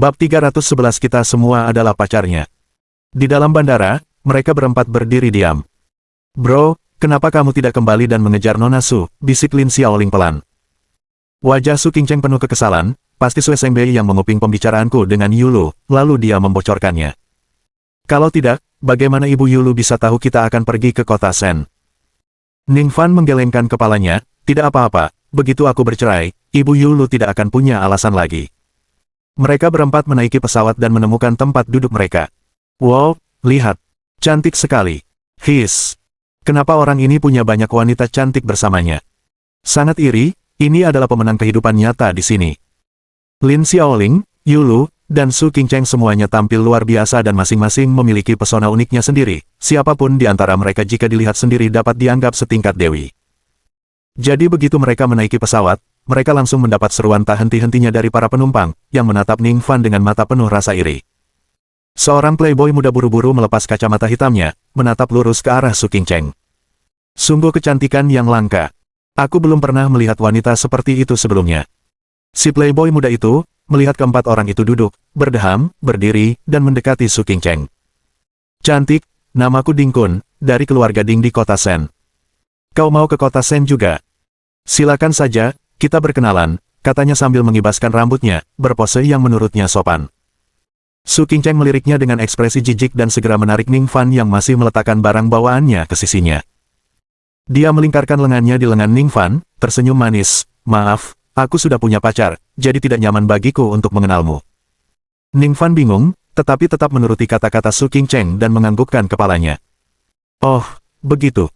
Bab 311 kita semua adalah pacarnya. Di dalam bandara, mereka berempat berdiri diam. Bro, kenapa kamu tidak kembali dan mengejar Nona Su? Bisik Lin Xiaoling pelan. Wajah Su Qingcheng penuh kekesalan, pasti Sui Sengbei yang menguping pembicaraanku dengan Yulu, lalu dia membocorkannya. Kalau tidak, bagaimana Ibu Yulu bisa tahu kita akan pergi ke kota Shen? Ning Fan menggelengkan kepalanya, tidak apa-apa, begitu aku bercerai, Ibu Yulu tidak akan punya alasan lagi. Mereka berempat menaiki pesawat dan menemukan tempat duduk mereka. Wow, lihat. Cantik sekali. His. Kenapa orang ini punya banyak wanita cantik bersamanya? Sangat iri, ini adalah pemenang kehidupan nyata di sini. Lin Xiaoling, Yulu, dan Su Qingcheng semuanya tampil luar biasa dan masing-masing memiliki pesona uniknya sendiri. Siapapun di antara mereka jika dilihat sendiri dapat dianggap setingkat dewi. Jadi begitu mereka menaiki pesawat, mereka langsung mendapat seruan tak henti-hentinya dari para penumpang, yang menatap Ning Fan dengan mata penuh rasa iri. Seorang playboy muda buru-buru melepas kacamata hitamnya, menatap lurus ke arah Su Qingcheng. Sungguh kecantikan yang langka. Aku belum pernah melihat wanita seperti itu sebelumnya. Si playboy muda itu, melihat keempat orang itu duduk, berdeham, berdiri, dan mendekati Su Qingcheng. Cantik, namaku Ding Kun, dari keluarga Ding di kota Shen. Kau mau ke kota Shen juga? Silakan saja. Kita berkenalan, katanya sambil mengibaskan rambutnya, berpose yang menurutnya sopan. Su Qingcheng meliriknya dengan ekspresi jijik dan segera menarik Ning Fan yang masih meletakkan barang bawaannya ke sisinya. Dia melingkarkan lengannya di lengan Ning Fan, tersenyum manis, maaf, aku sudah punya pacar, jadi tidak nyaman bagiku untuk mengenalmu. Ning Fan bingung, tetapi tetap menuruti kata-kata Su Qingcheng dan menganggukkan kepalanya. Oh, begitu.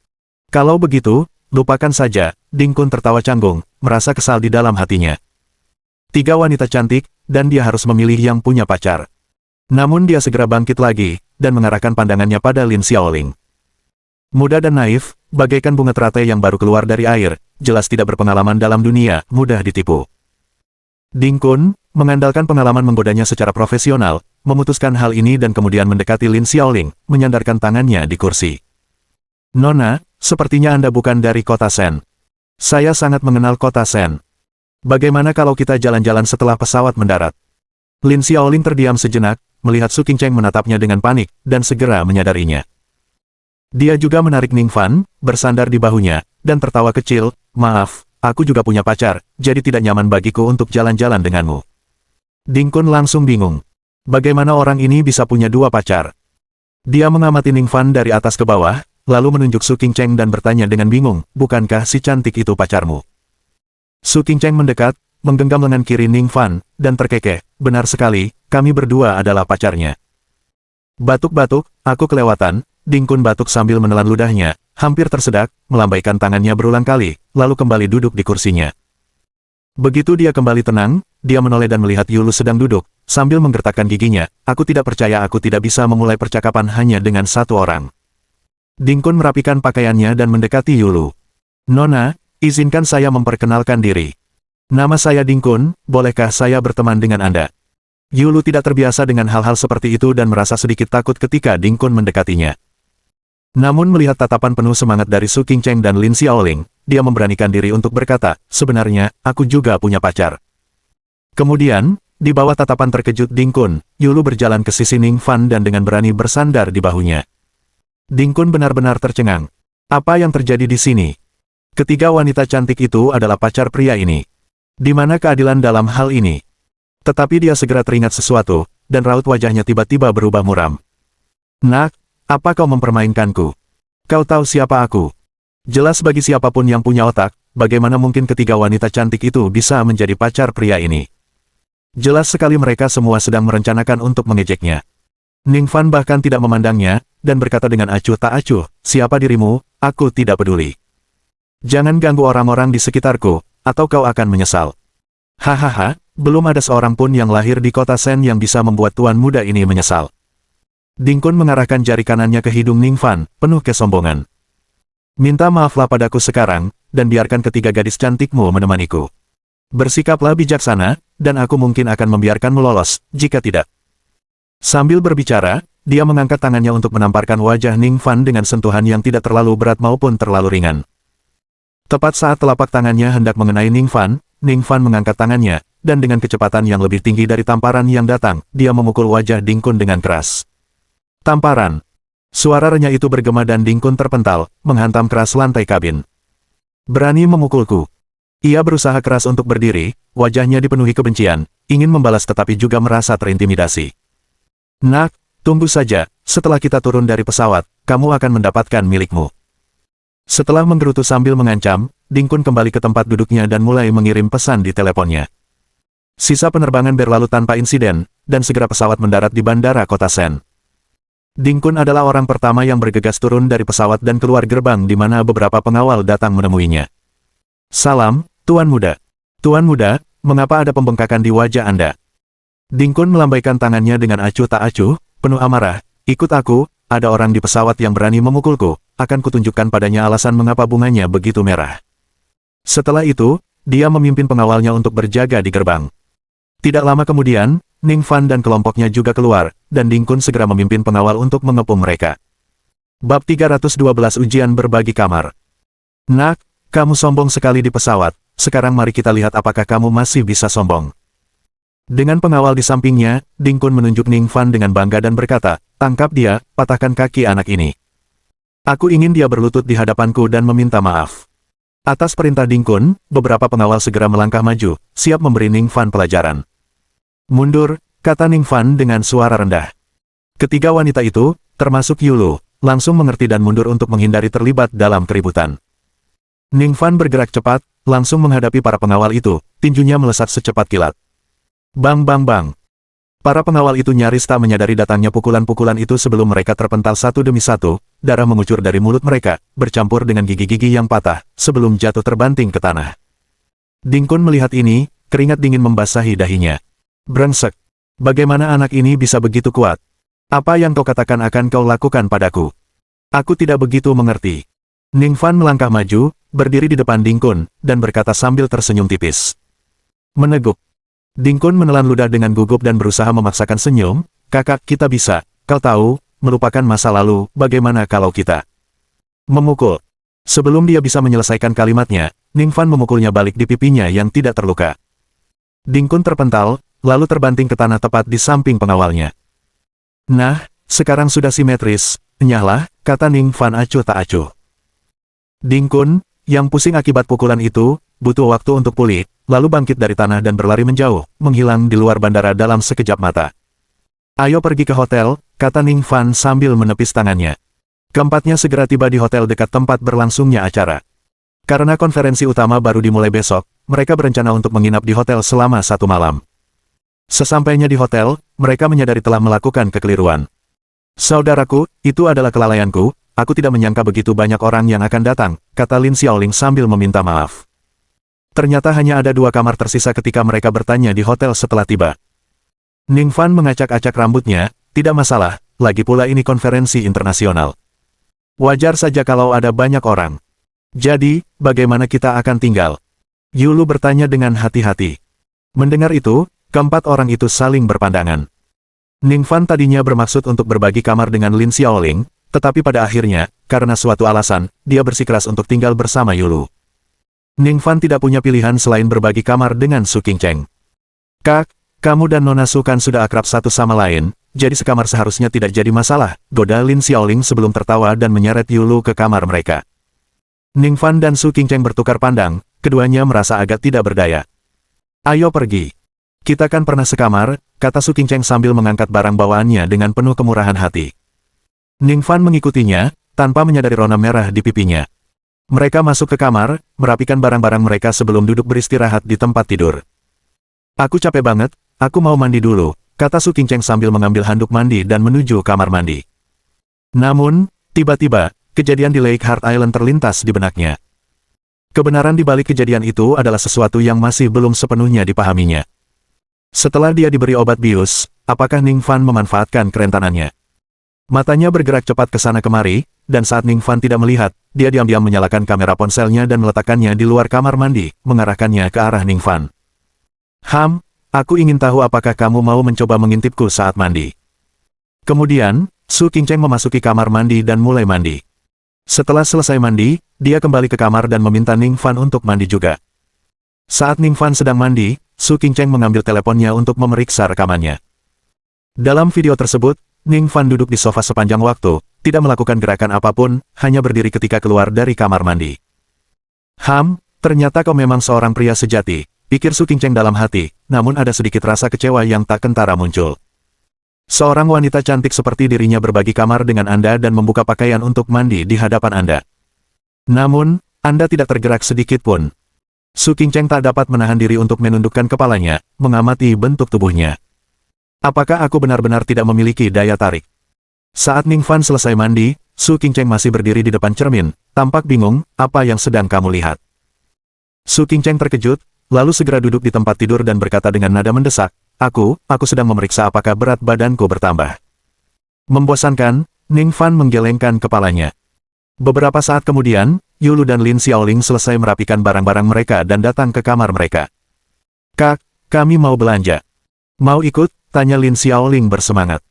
Kalau begitu, lupakan saja, Ding Kun tertawa canggung, merasa kesal di dalam hatinya. 3 wanita cantik, dan dia harus memilih yang punya pacar. Namun dia segera bangkit lagi, dan mengarahkan pandangannya pada Lin Xiaoling. Muda dan naif, bagaikan bunga teratai yang baru keluar dari air, jelas tidak berpengalaman dalam dunia, mudah ditipu. Ding Kun, mengandalkan pengalaman menggodanya secara profesional, memutuskan hal ini dan kemudian mendekati Lin Xiaoling, menyandarkan tangannya di kursi. Nona, sepertinya Anda bukan dari kota Shen. Saya sangat mengenal kota Shen. Bagaimana kalau kita jalan-jalan setelah pesawat mendarat? Lin Xiaoling terdiam sejenak, melihat Su Qingcheng menatapnya dengan panik, dan segera menyadarinya. Dia juga menarik Ning Fan, bersandar di bahunya, dan tertawa kecil, maaf, aku juga punya pacar, jadi tidak nyaman bagiku untuk jalan-jalan denganmu. Ding Kun langsung bingung. Bagaimana orang ini bisa punya 2 pacar? Dia mengamati Ning Fan dari atas ke bawah, lalu menunjuk Su Qingcheng dan bertanya dengan bingung, bukankah si cantik itu pacarmu? Su Qingcheng mendekat, menggenggam lengan kiri Ning Fan, dan terkekeh, benar sekali, kami berdua adalah pacarnya. Batuk-batuk, aku kelewatan, Ding Kun batuk sambil menelan ludahnya, hampir tersedak, melambaikan tangannya berulang kali, lalu kembali duduk di kursinya. Begitu dia kembali tenang, dia menoleh dan melihat Yulu sedang duduk, sambil menggertakkan giginya, aku tidak percaya aku tidak bisa memulai percakapan hanya dengan 1 orang. Ding Kun merapikan pakaiannya dan mendekati Yulu. Nona, izinkan saya memperkenalkan diri. Nama saya Ding Kun, bolehkah saya berteman dengan Anda? Yulu tidak terbiasa dengan hal-hal seperti itu dan merasa sedikit takut ketika Ding Kun mendekatinya. Namun melihat tatapan penuh semangat dari Su Qingcheng dan Lin Xiaoling, dia memberanikan diri untuk berkata, sebenarnya, aku juga punya pacar. Kemudian, di bawah tatapan terkejut Ding Kun, Yulu berjalan ke sisi Ning Fan dan dengan berani bersandar di bahunya. Ding Kun benar-benar tercengang. Apa yang terjadi di sini? Ketiga wanita cantik itu adalah pacar pria ini. Di mana keadilan dalam hal ini? Tetapi dia segera teringat sesuatu, dan raut wajahnya tiba-tiba berubah muram. Nak, apa kau mempermainkanku? Kau tahu siapa aku? Jelas bagi siapapun yang punya otak, bagaimana mungkin ketiga wanita cantik itu bisa menjadi pacar pria ini? Jelas sekali mereka semua sedang merencanakan untuk mengejeknya. Ning Fan bahkan tidak memandangnya, dan berkata dengan acuh tak acuh, siapa dirimu, aku tidak peduli. Jangan ganggu orang-orang di sekitarku, atau kau akan menyesal. Hahaha, belum ada seorang pun yang lahir di kota Shen yang bisa membuat tuan muda ini menyesal. Ding Kun mengarahkan jari kanannya ke hidung Ning Fan, penuh kesombongan. Minta maaflah padaku sekarang, dan biarkan ketiga gadis cantikmu menemaniku. Bersikaplah bijaksana, dan aku mungkin akan membiarkanmu lolos, jika tidak. Sambil berbicara, dia mengangkat tangannya untuk menamparkan wajah Ning Fan dengan sentuhan yang tidak terlalu berat maupun terlalu ringan. Tepat saat telapak tangannya hendak mengenai Ning Fan mengangkat tangannya, dan dengan kecepatan yang lebih tinggi dari tamparan yang datang, dia memukul wajah Ding Kun dengan keras. Tamparan. Suara renyah itu bergema dan Ding Kun terpental, menghantam keras lantai kabin. Berani memukulku. Ia berusaha keras untuk berdiri, wajahnya dipenuhi kebencian, ingin membalas tetapi juga merasa terintimidasi. Nak, tunggu saja, setelah kita turun dari pesawat, kamu akan mendapatkan milikmu. Setelah menggerutu sambil mengancam, Ding Kun kembali ke tempat duduknya dan mulai mengirim pesan di teleponnya. Sisa penerbangan berlalu tanpa insiden, dan segera pesawat mendarat di bandara kota Sen. Ding Kun adalah orang pertama yang bergegas turun dari pesawat dan keluar gerbang di mana beberapa pengawal datang menemuinya. Salam, Tuan Muda. Tuan Muda, mengapa ada pembengkakan di wajah Anda? Ding Kun melambaikan tangannya dengan acuh tak acuh, penuh amarah. Ikut aku, ada orang di pesawat yang berani memukulku, akan kutunjukkan padanya alasan mengapa bunganya begitu merah. Setelah itu, dia memimpin pengawalnya untuk berjaga di gerbang. Tidak lama kemudian, Ning Fan dan kelompoknya juga keluar, dan Ding Kun segera memimpin pengawal untuk mengepung mereka. Bab 312 Ujian Berbagi Kamar. Nak, kamu sombong sekali di pesawat, sekarang mari kita lihat apakah kamu masih bisa sombong. Dengan pengawal di sampingnya, Ding Kun menunjuk Ning Fan dengan bangga dan berkata, tangkap dia, patahkan kaki anak ini. Aku ingin dia berlutut di hadapanku dan meminta maaf. Atas perintah Ding Kun, beberapa pengawal segera melangkah maju, siap memberi Ning Fan pelajaran. Mundur, kata Ning Fan dengan suara rendah. Ketiga wanita itu, termasuk Yulu, langsung mengerti dan mundur untuk menghindari terlibat dalam keributan. Ning Fan bergerak cepat, langsung menghadapi para pengawal itu, tinjunya melesat secepat kilat. Bang bang bang. Para pengawal itu nyaris tak menyadari datangnya pukulan-pukulan itu sebelum mereka terpental satu demi satu, darah mengucur dari mulut mereka, bercampur dengan gigi-gigi yang patah, sebelum jatuh terbanting ke tanah. Ding Kun melihat ini, keringat dingin membasahi dahinya. Brengsek. Bagaimana anak ini bisa begitu kuat? Apa yang kau katakan akan kau lakukan padaku? Aku tidak begitu mengerti. Ning Fan melangkah maju, berdiri di depan Ding Kun, dan berkata sambil tersenyum tipis. Meneguk. Ding Kun menelan ludah dengan gugup dan berusaha memaksakan senyum. Kakak, kita bisa, kau tahu, melupakan masa lalu, bagaimana kalau kita memukul? Sebelum dia bisa menyelesaikan kalimatnya, Ning Fan memukulnya balik di pipinya yang tidak terluka. Ding Kun terpental, lalu terbanting ke tanah tepat di samping pengawalnya. Nah, sekarang sudah simetris, enyahlah, kata Ning Fan acuh tak acuh. Ding Kun, yang pusing akibat pukulan itu, butuh waktu untuk pulih, lalu bangkit dari tanah dan berlari menjauh, menghilang di luar bandara dalam sekejap mata. Ayo pergi ke hotel, kata Ning Fan sambil menepis tangannya. Keempatnya segera tiba di hotel dekat tempat berlangsungnya acara. Karena konferensi utama baru dimulai besok, mereka berencana untuk menginap di hotel selama 1 malam. Sesampainya di hotel, mereka menyadari telah melakukan kekeliruan. Saudaraku, itu adalah kelalaianku, aku tidak menyangka begitu banyak orang yang akan datang, kata Lin Xiaoling sambil meminta maaf. Ternyata hanya ada 2 kamar tersisa ketika mereka bertanya di hotel setelah tiba. Ning Fan mengacak-acak rambutnya, tidak masalah, lagi pula ini konferensi internasional. Wajar saja kalau ada banyak orang. Jadi, bagaimana kita akan tinggal? Yulu bertanya dengan hati-hati. Mendengar itu, keempat orang itu saling berpandangan. Ning Fan tadinya bermaksud untuk berbagi kamar dengan Lin Xiaoling, tetapi pada akhirnya, karena suatu alasan, dia bersikeras untuk tinggal bersama Yulu. Ning Fan tidak punya pilihan selain berbagi kamar dengan Su Qingcheng. Kak, kamu dan Nona Su kan sudah akrab satu sama lain, jadi sekamar seharusnya tidak jadi masalah, goda Lin Xiaoling sebelum tertawa dan menyeret Yulu ke kamar mereka. Ning Fan dan Su Qingcheng bertukar pandang, keduanya merasa agak tidak berdaya. Ayo pergi. Kita kan pernah sekamar, kata Su Qingcheng sambil mengangkat barang bawaannya dengan penuh kemurahan hati. Ning Fan mengikutinya, tanpa menyadari rona merah di pipinya. Mereka masuk ke kamar, merapikan barang-barang mereka sebelum duduk beristirahat di tempat tidur. Aku capek banget, aku mau mandi dulu, kata Su Qingcheng sambil mengambil handuk mandi dan menuju kamar mandi. Namun, tiba-tiba, kejadian di Lake Heart Island terlintas di benaknya. Kebenaran di balik kejadian itu adalah sesuatu yang masih belum sepenuhnya dipahaminya. Setelah dia diberi obat bius, apakah Ning Fan memanfaatkan kerentanannya? Matanya bergerak cepat ke sana kemari, dan saat Ning Fan tidak melihat, dia diam-diam menyalakan kamera ponselnya dan meletakkannya di luar kamar mandi, mengarahkannya ke arah Ning Fan. Aku ingin tahu apakah kamu mau mencoba mengintipku saat mandi. Kemudian, Su Qingcheng memasuki kamar mandi dan mulai mandi. Setelah selesai mandi, dia kembali ke kamar dan meminta Ning Fan untuk mandi juga. Saat Ning Fan sedang mandi, Su Qingcheng mengambil teleponnya untuk memeriksa rekamannya. Dalam video tersebut, Ning Fan duduk di sofa sepanjang waktu, tidak melakukan gerakan apapun, hanya berdiri ketika keluar dari kamar mandi. Ternyata kau memang seorang pria sejati, pikir Su Qingcheng dalam hati, namun ada sedikit rasa kecewa yang tak kentara muncul. Seorang wanita cantik seperti dirinya berbagi kamar dengan Anda dan membuka pakaian untuk mandi di hadapan Anda. Namun, Anda tidak tergerak sedikit pun. Su Qingcheng tak dapat menahan diri untuk menundukkan kepalanya, mengamati bentuk tubuhnya. Apakah aku benar-benar tidak memiliki daya tarik? Saat Ning Fan selesai mandi, Su Qingcheng masih berdiri di depan cermin, tampak bingung, apa yang sedang kamu lihat? Su Qingcheng terkejut, lalu segera duduk di tempat tidur dan berkata dengan nada mendesak, aku sedang memeriksa apakah berat badanku bertambah. Membosankan, Ning Fan menggelengkan kepalanya. Beberapa saat kemudian, Yulu dan Lin Xiaoling selesai merapikan barang-barang mereka dan datang ke kamar mereka. Kak, kami mau belanja. Mau ikut? Tanya Lin Xiaoling bersemangat.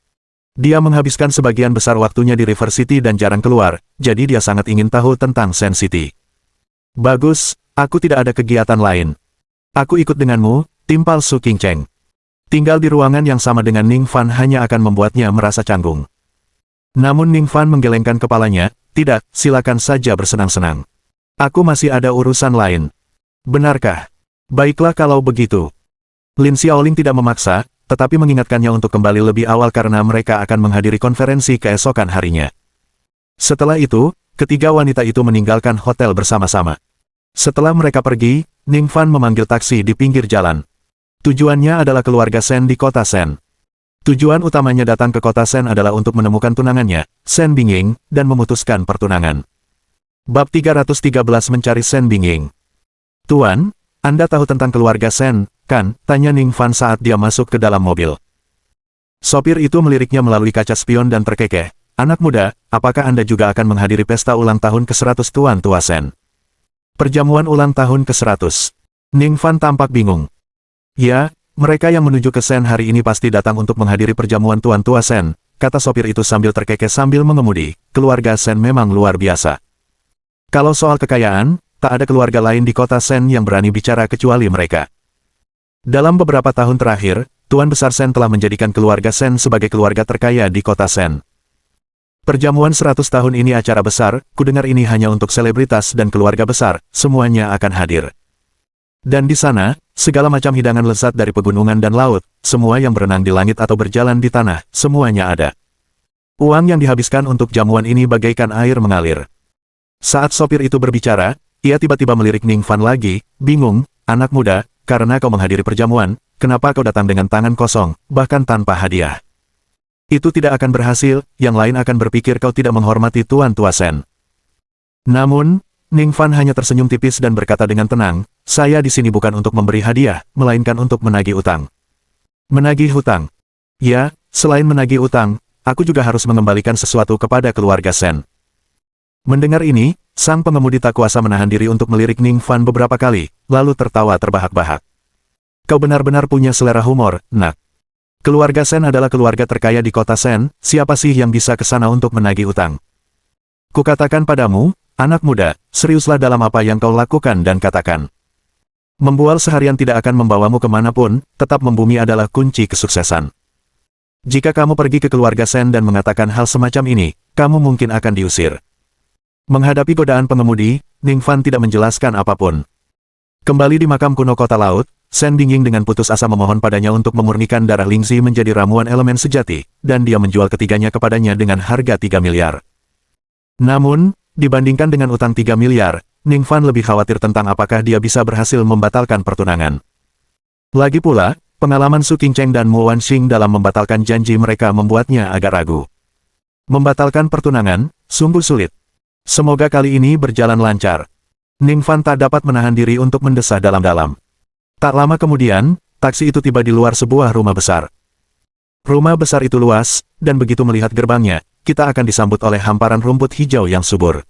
Dia menghabiskan sebagian besar waktunya di River City dan jarang keluar, jadi dia sangat ingin tahu tentang Sen City. Bagus, aku tidak ada kegiatan lain. Aku ikut denganmu, timpal Su Qingcheng. Tinggal di ruangan yang sama dengan Ning Fan hanya akan membuatnya merasa canggung. Namun Ning Fan menggelengkan kepalanya, tidak, silakan saja bersenang-senang. Aku masih ada urusan lain. Benarkah? Baiklah kalau begitu. Lin Xiaoling tidak memaksa, tetapi mengingatkannya untuk kembali lebih awal karena mereka akan menghadiri konferensi keesokan harinya. Setelah itu, ketiga wanita itu meninggalkan hotel bersama-sama. Setelah mereka pergi, Ning Fan memanggil taksi di pinggir jalan. Tujuannya adalah keluarga Sen di kota Sen. Tujuan utamanya datang ke kota Sen adalah untuk menemukan tunangannya, Sen Bingying, dan memutuskan pertunangan. Bab 313 mencari Sen Bingying. Tuan, Anda tahu tentang keluarga Sen, kan? Tanya Ning Fan saat dia masuk ke dalam mobil. Sopir itu meliriknya melalui kaca spion dan terkekeh. Anak muda, apakah Anda juga akan menghadiri pesta ulang tahun ke-100 Tuan Tua Sen? Perjamuan ulang tahun ke-100. Ning Fan tampak bingung. Ya, mereka yang menuju ke Sen hari ini pasti datang untuk menghadiri perjamuan Tuan Tua Sen, kata sopir itu sambil terkekeh sambil mengemudi. Keluarga Sen memang luar biasa. Kalau soal kekayaan, tak ada keluarga lain di kota Sen yang berani bicara kecuali mereka. Dalam beberapa tahun terakhir, Tuan Besar Sen telah menjadikan keluarga Sen sebagai keluarga terkaya di kota Sen. Perjamuan 100 tahun ini acara besar, kudengar ini hanya untuk selebritas dan keluarga besar, semuanya akan hadir. Dan di sana, segala macam hidangan lezat dari pegunungan dan laut, semua yang berenang di langit atau berjalan di tanah, semuanya ada. Uang yang dihabiskan untuk jamuan ini bagaikan air mengalir. Saat sopir itu berbicara, ia tiba-tiba melirik Ning Fan lagi, bingung, anak muda, karena kau menghadiri perjamuan, kenapa kau datang dengan tangan kosong, bahkan tanpa hadiah? Itu tidak akan berhasil, yang lain akan berpikir kau tidak menghormati Tuan Tua Sen. Namun, Ning Fan hanya tersenyum tipis dan berkata dengan tenang, saya di sini bukan untuk memberi hadiah, melainkan untuk menagih utang. Menagih hutang? Ya, selain menagih utang, aku juga harus mengembalikan sesuatu kepada keluarga Sen. Mendengar ini, sang pengemudi tak kuasa menahan diri untuk melirik Ning Fan beberapa kali, lalu tertawa terbahak-bahak. Kau benar-benar punya selera humor, nak. Keluarga Sen adalah keluarga terkaya di kota Sen, siapa sih yang bisa ke sana untuk menagih utang? Kukatakan padamu, anak muda, seriuslah dalam apa yang kau lakukan dan katakan. Membual seharian tidak akan membawamu kemanapun, tetap membumi adalah kunci kesuksesan. Jika kamu pergi ke keluarga Sen dan mengatakan hal semacam ini, kamu mungkin akan diusir. Menghadapi godaan pengemudi, Ning Fan tidak menjelaskan apapun. Kembali di makam kuno kota laut, Sen Bingying dengan putus asa memohon padanya untuk memurnikan darah Lingzi menjadi ramuan elemen sejati, dan dia menjual ketiganya kepadanya dengan harga 3 miliar. Namun, dibandingkan dengan utang 3 miliar, Ning Fan lebih khawatir tentang apakah dia bisa berhasil membatalkan pertunangan. Lagi pula, pengalaman Su Qingcheng dan Mo Wanxing dalam membatalkan janji mereka membuatnya agak ragu. Membatalkan pertunangan, sungguh sulit. Semoga kali ini berjalan lancar. Ning Fan tak dapat menahan diri untuk mendesah dalam-dalam. Tak lama kemudian, taksi itu tiba di luar sebuah rumah besar. Rumah besar itu luas, dan begitu melihat gerbangnya, kita akan disambut oleh hamparan rumput hijau yang subur.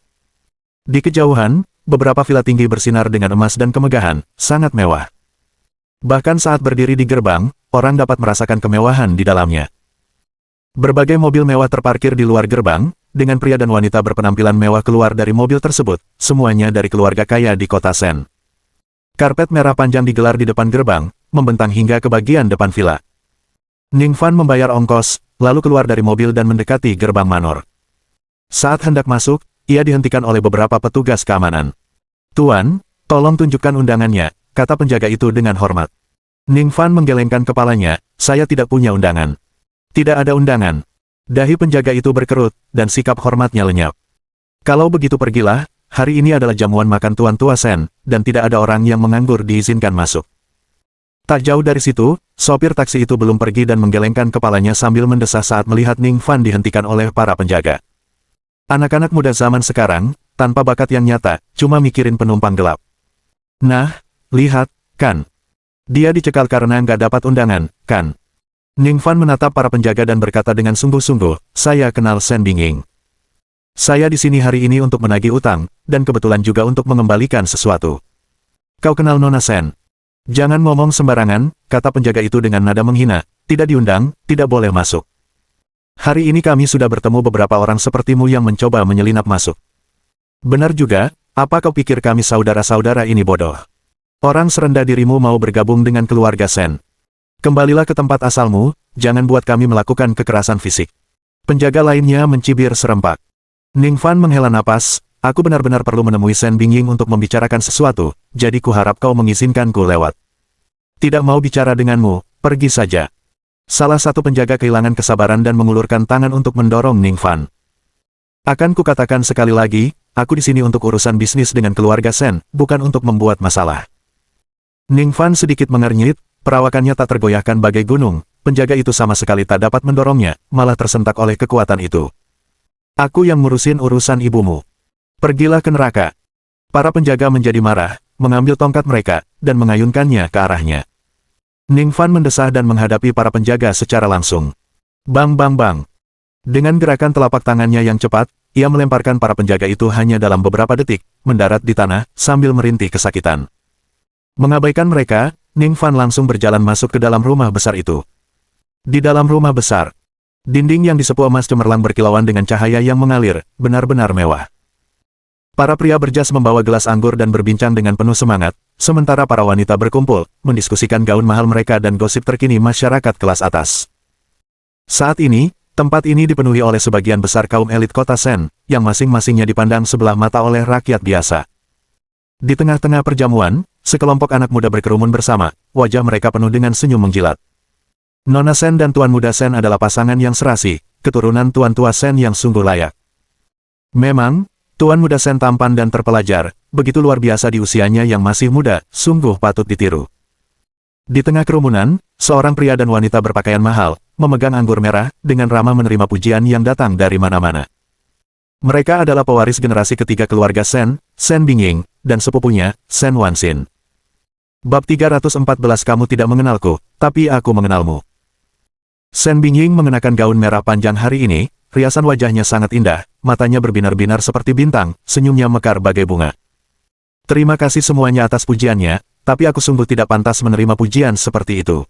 Di kejauhan, beberapa villa tinggi bersinar dengan emas dan kemegahan, sangat mewah. Bahkan saat berdiri di gerbang, orang dapat merasakan kemewahan di dalamnya. Berbagai mobil mewah terparkir di luar gerbang, dengan pria dan wanita berpenampilan mewah keluar dari mobil tersebut, semuanya dari keluarga kaya di kota Sen. Karpet merah panjang digelar di depan gerbang, membentang hingga ke bagian depan villa. Ning Fan membayar ongkos, lalu keluar dari mobil dan mendekati gerbang manor. Saat hendak masuk, ia dihentikan oleh beberapa petugas keamanan. "Tuan, tolong tunjukkan undangannya," kata penjaga itu dengan hormat. Ning Fan menggelengkan kepalanya, "Saya tidak punya undangan." "Tidak ada undangan." Dahi penjaga itu berkerut, dan sikap hormatnya lenyap. "Kalau begitu pergilah, hari ini adalah jamuan makan Tuan Tua Sen, dan tidak ada orang yang menganggur diizinkan masuk." Tak jauh dari situ, sopir taksi itu belum pergi dan menggelengkan kepalanya sambil mendesah saat melihat Ning Fan dihentikan oleh para penjaga. Anak-anak muda zaman sekarang, tanpa bakat yang nyata, cuma mikirin penumpang gelap. "Nah, lihat, kan? Dia dicekal karena nggak dapat undangan, kan?" Ning Fan menatap para penjaga dan berkata dengan sungguh-sungguh, "Saya kenal Sen Bingying. Saya di sini hari ini untuk menagih utang, dan kebetulan juga untuk mengembalikan sesuatu." "Kau kenal Nona Sen?" "Jangan ngomong sembarangan," kata penjaga itu dengan nada menghina, "tidak diundang, tidak boleh masuk. Hari ini kami sudah bertemu beberapa orang sepertimu yang mencoba menyelinap masuk." "Benar juga, apa kau pikir kami saudara-saudara ini bodoh? Orang serendah dirimu mau bergabung dengan keluarga Sen. Kembalilah ke tempat asalmu, jangan buat kami melakukan kekerasan fisik." Penjaga lainnya mencibir serempak. Ning Fan menghela napas, "Aku benar-benar perlu menemui Sen Bingying untuk membicarakan sesuatu, jadi kuharap kau mengizinkanku lewat." "Tidak mau bicara denganmu, pergi saja." Salah satu penjaga kehilangan kesabaran dan mengulurkan tangan untuk mendorong Ning Fan. "Akan kukatakan sekali lagi, aku di sini untuk urusan bisnis dengan keluarga Sen, bukan untuk membuat masalah." Ning Fan sedikit mengernyit, perawakannya tak tergoyahkan bagai gunung, penjaga itu sama sekali tak dapat mendorongnya, malah tersentak oleh kekuatan itu. "Aku yang ngurusin urusan ibumu. Pergilah ke neraka." Para penjaga menjadi marah, mengambil tongkat mereka, dan mengayunkannya ke arahnya. Ning Fan mendesah dan menghadapi para penjaga secara langsung. Bang bang bang. Dengan gerakan telapak tangannya yang cepat, ia melemparkan para penjaga itu hanya dalam beberapa detik, mendarat di tanah, sambil merintih kesakitan. Mengabaikan mereka, Ning Fan langsung berjalan masuk ke dalam rumah besar itu. Di dalam rumah besar, dinding yang disepu emas cemerlang berkilauan dengan cahaya yang mengalir, benar-benar mewah. Para pria berjas membawa gelas anggur dan berbincang dengan penuh semangat, sementara para wanita berkumpul, mendiskusikan gaun mahal mereka dan gosip terkini masyarakat kelas atas. Saat ini, tempat ini dipenuhi oleh sebagian besar kaum elit kota Sen, yang masing-masingnya dipandang sebelah mata oleh rakyat biasa. Di tengah-tengah perjamuan, sekelompok anak muda berkerumun bersama, wajah mereka penuh dengan senyum menjilat. Nona Sen dan Tuan Muda Sen adalah pasangan yang serasi, keturunan Tuan Tua Sen yang sungguh layak. Memang, Tuan Muda Sen tampan dan terpelajar, begitu luar biasa di usianya yang masih muda, sungguh patut ditiru. Di tengah kerumunan, seorang pria dan wanita berpakaian mahal, memegang anggur merah, dengan ramah menerima pujian yang datang dari mana-mana. Mereka adalah pewaris generasi ketiga keluarga Sen, Sen Bingying, dan sepupunya, Sen Wanxin. Bab 314. Kamu tidak mengenalku, tapi aku mengenalmu. Sen Bingying mengenakan gaun merah panjang hari ini, riasan wajahnya sangat indah, matanya berbinar-binar seperti bintang, senyumnya mekar bagai bunga. "Terima kasih semuanya atas pujiannya, tapi aku sungguh tidak pantas menerima pujian seperti itu."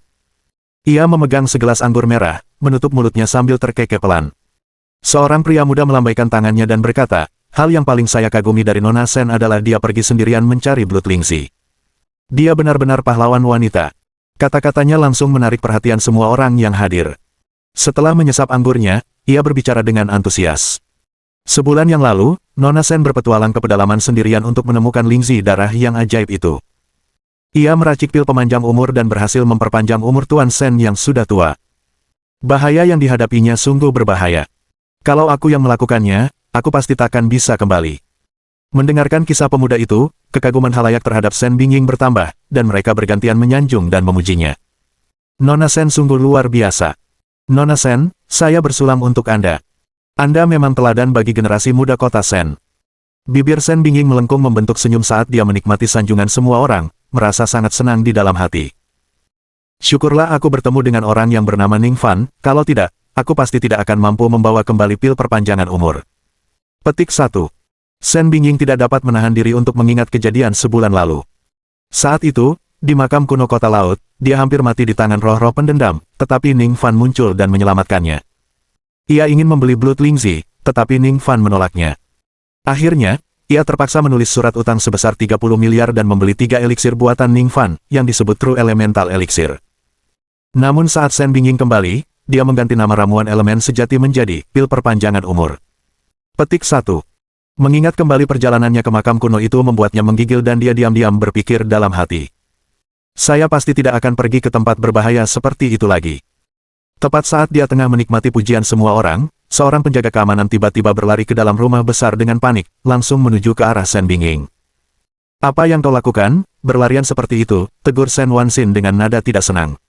Ia memegang segelas anggur merah, menutup mulutnya sambil terkekeh pelan. Seorang pria muda melambaikan tangannya dan berkata, "Hal yang paling saya kagumi dari Nona Sen adalah dia pergi sendirian mencari Blood Lingxi. Dia benar-benar pahlawan wanita." Kata-katanya langsung menarik perhatian semua orang yang hadir. Setelah menyesap anggurnya, ia berbicara dengan antusias. "Sebulan yang lalu, Nona Sen berpetualang ke pedalaman sendirian untuk menemukan Lingxi darah yang ajaib itu. Ia meracik pil pemanjang umur dan berhasil memperpanjang umur Tuan Sen yang sudah tua. Bahaya yang dihadapinya sungguh berbahaya. Kalau aku yang melakukannya, aku pasti takkan bisa kembali." Mendengarkan kisah pemuda itu, kekaguman halayak terhadap Sen Bingying bertambah, dan mereka bergantian menyanjung dan memujinya. "Nona Sen sungguh luar biasa. Nona Sen, saya bersulam untuk Anda. Anda memang teladan bagi generasi muda kota Sen." Bibir Sen Bingying melengkung membentuk senyum saat dia menikmati sanjungan semua orang, merasa sangat senang di dalam hati. "Syukurlah aku bertemu dengan orang yang bernama Ning Fan, kalau tidak, aku pasti tidak akan mampu membawa kembali pil perpanjangan umur." Petik 1. Sen Bingying tidak dapat menahan diri untuk mengingat kejadian sebulan lalu. Saat itu, di makam kuno kota laut, dia hampir mati di tangan roh-roh pendendam, tetapi Ning Fan muncul dan menyelamatkannya. Ia ingin membeli Blood Lingxi, tetapi Ning Fan menolaknya. Akhirnya, ia terpaksa menulis surat utang sebesar 30 miliar dan membeli 3 eliksir buatan Ning Fan, yang disebut True Elemental Elixir. Namun saat Shen Bingying kembali, dia mengganti nama ramuan elemen sejati menjadi pil perpanjangan umur. Petik 1. Mengingat kembali perjalanannya ke makam kuno itu membuatnya menggigil dan dia diam-diam berpikir dalam hati. Saya pasti tidak akan pergi ke tempat berbahaya seperti itu lagi. Tepat saat dia tengah menikmati pujian semua orang, seorang penjaga keamanan tiba-tiba berlari ke dalam rumah besar dengan panik, langsung menuju ke arah Shen Bingying. Apa yang kau lakukan? Berlarian seperti itu, tegur Shen Wanxin dengan nada tidak senang.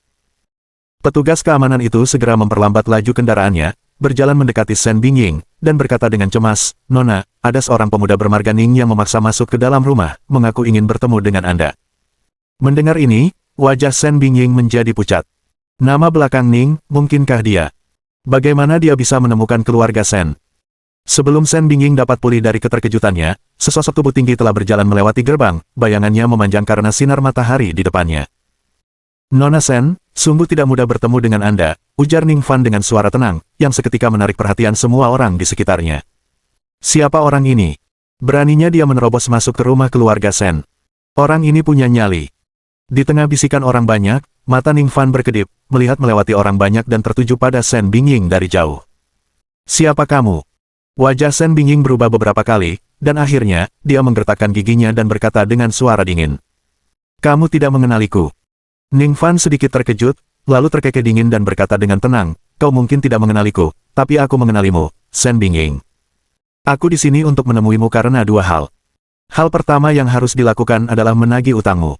Petugas keamanan itu segera memperlambat laju kendaraannya, berjalan mendekati Shen Bingying, dan berkata dengan cemas, "Nona, ada seorang pemuda bermarga Ning yang memaksa masuk ke dalam rumah, mengaku ingin bertemu dengan Anda." Mendengar ini, wajah Shen Bingying menjadi pucat. Nama belakang Ning, mungkinkah dia? Bagaimana dia bisa menemukan keluarga Shen? Sebelum Shen Bingying dapat pulih dari keterkejutannya, sesosok tubuh tinggi telah berjalan melewati gerbang, bayangannya memanjang karena sinar matahari di depannya. "Nona Shen, sungguh tidak mudah bertemu dengan Anda," ujar Ning Fan dengan suara tenang, yang seketika menarik perhatian semua orang di sekitarnya. "Siapa orang ini? Beraninya dia menerobos masuk ke rumah keluarga Shen. Orang ini punya nyali." Di tengah bisikan orang banyak, mata Ning Fan berkedip, melihat melewati orang banyak dan tertuju pada Shen Bingying dari jauh. "Siapa kamu?" Wajah Shen Bingying berubah beberapa kali, dan akhirnya, dia menggertakkan giginya dan berkata dengan suara dingin. "Kamu tidak mengenaliku." Ning Fan sedikit terkejut, lalu terkekeh dingin dan berkata dengan tenang, "Kau mungkin tidak mengenaliku, tapi aku mengenalimu, Shen Bingying. Aku di sini untuk menemuimu karena dua hal. Hal pertama yang harus dilakukan adalah menagih utangmu.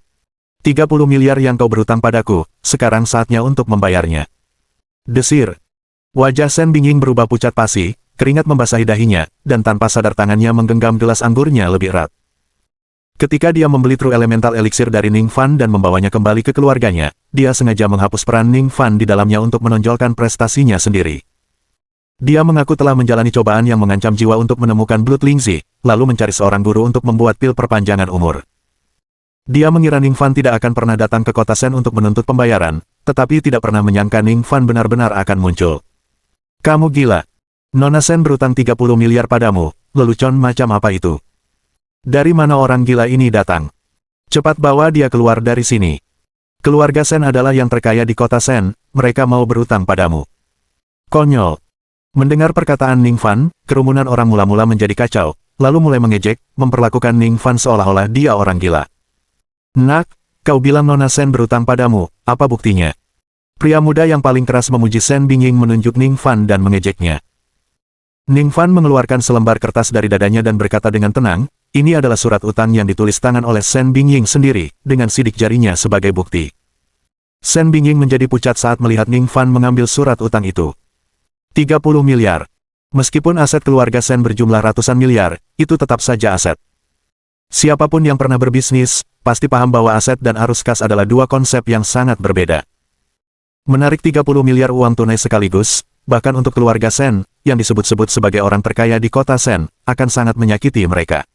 30 miliar yang kau berutang padaku, sekarang saatnya untuk membayarnya." Desir. Wajah Shen Bingying berubah pucat pasi, keringat membasahi dahinya, dan tanpa sadar tangannya menggenggam gelas anggurnya lebih erat. Ketika dia membeli True Elemental Elixir dari Ning Fan dan membawanya kembali ke keluarganya, dia sengaja menghapus peran Ning Fan di dalamnya untuk menonjolkan prestasinya sendiri. Dia mengaku telah menjalani cobaan yang mengancam jiwa untuk menemukan Blood Lingzi, lalu mencari seorang guru untuk membuat pil perpanjangan umur. Dia mengira Ning Fan tidak akan pernah datang ke kota Shen untuk menuntut pembayaran, tetapi tidak pernah menyangka Ning Fan benar-benar akan muncul. "Kamu gila. Nona Shen berutang 30 miliar padamu, lelucon macam apa itu? Dari mana orang gila ini datang? Cepat bawa dia keluar dari sini. Keluarga Shen adalah yang terkaya di kota Shen, mereka mau berutang padamu." Konyol. Mendengar perkataan Ning Fan, kerumunan orang mula-mula menjadi kacau, lalu mulai mengejek, memperlakukan Ning Fan seolah-olah dia orang gila. "Nak, kau bilang Nona Shen berutang padamu, apa buktinya?" Pria muda yang paling keras memuji Shen Bingying menunjuk Ning Fan dan mengejeknya. Ning Fan mengeluarkan selembar kertas dari dadanya dan berkata dengan tenang, "Ini adalah surat utang yang ditulis tangan oleh Shen Bingying sendiri, dengan sidik jarinya sebagai bukti." Shen Bingying menjadi pucat saat melihat Ning Fan mengambil surat utang itu. 30 miliar. Meskipun aset keluarga Shen berjumlah ratusan miliar, itu tetap saja aset. Siapapun yang pernah berbisnis, pasti paham bahwa aset dan arus kas adalah dua konsep yang sangat berbeda. Menarik 30 miliar uang tunai sekaligus, bahkan untuk keluarga Shen, yang disebut-sebut sebagai orang terkaya di kota Shen, akan sangat menyakiti mereka.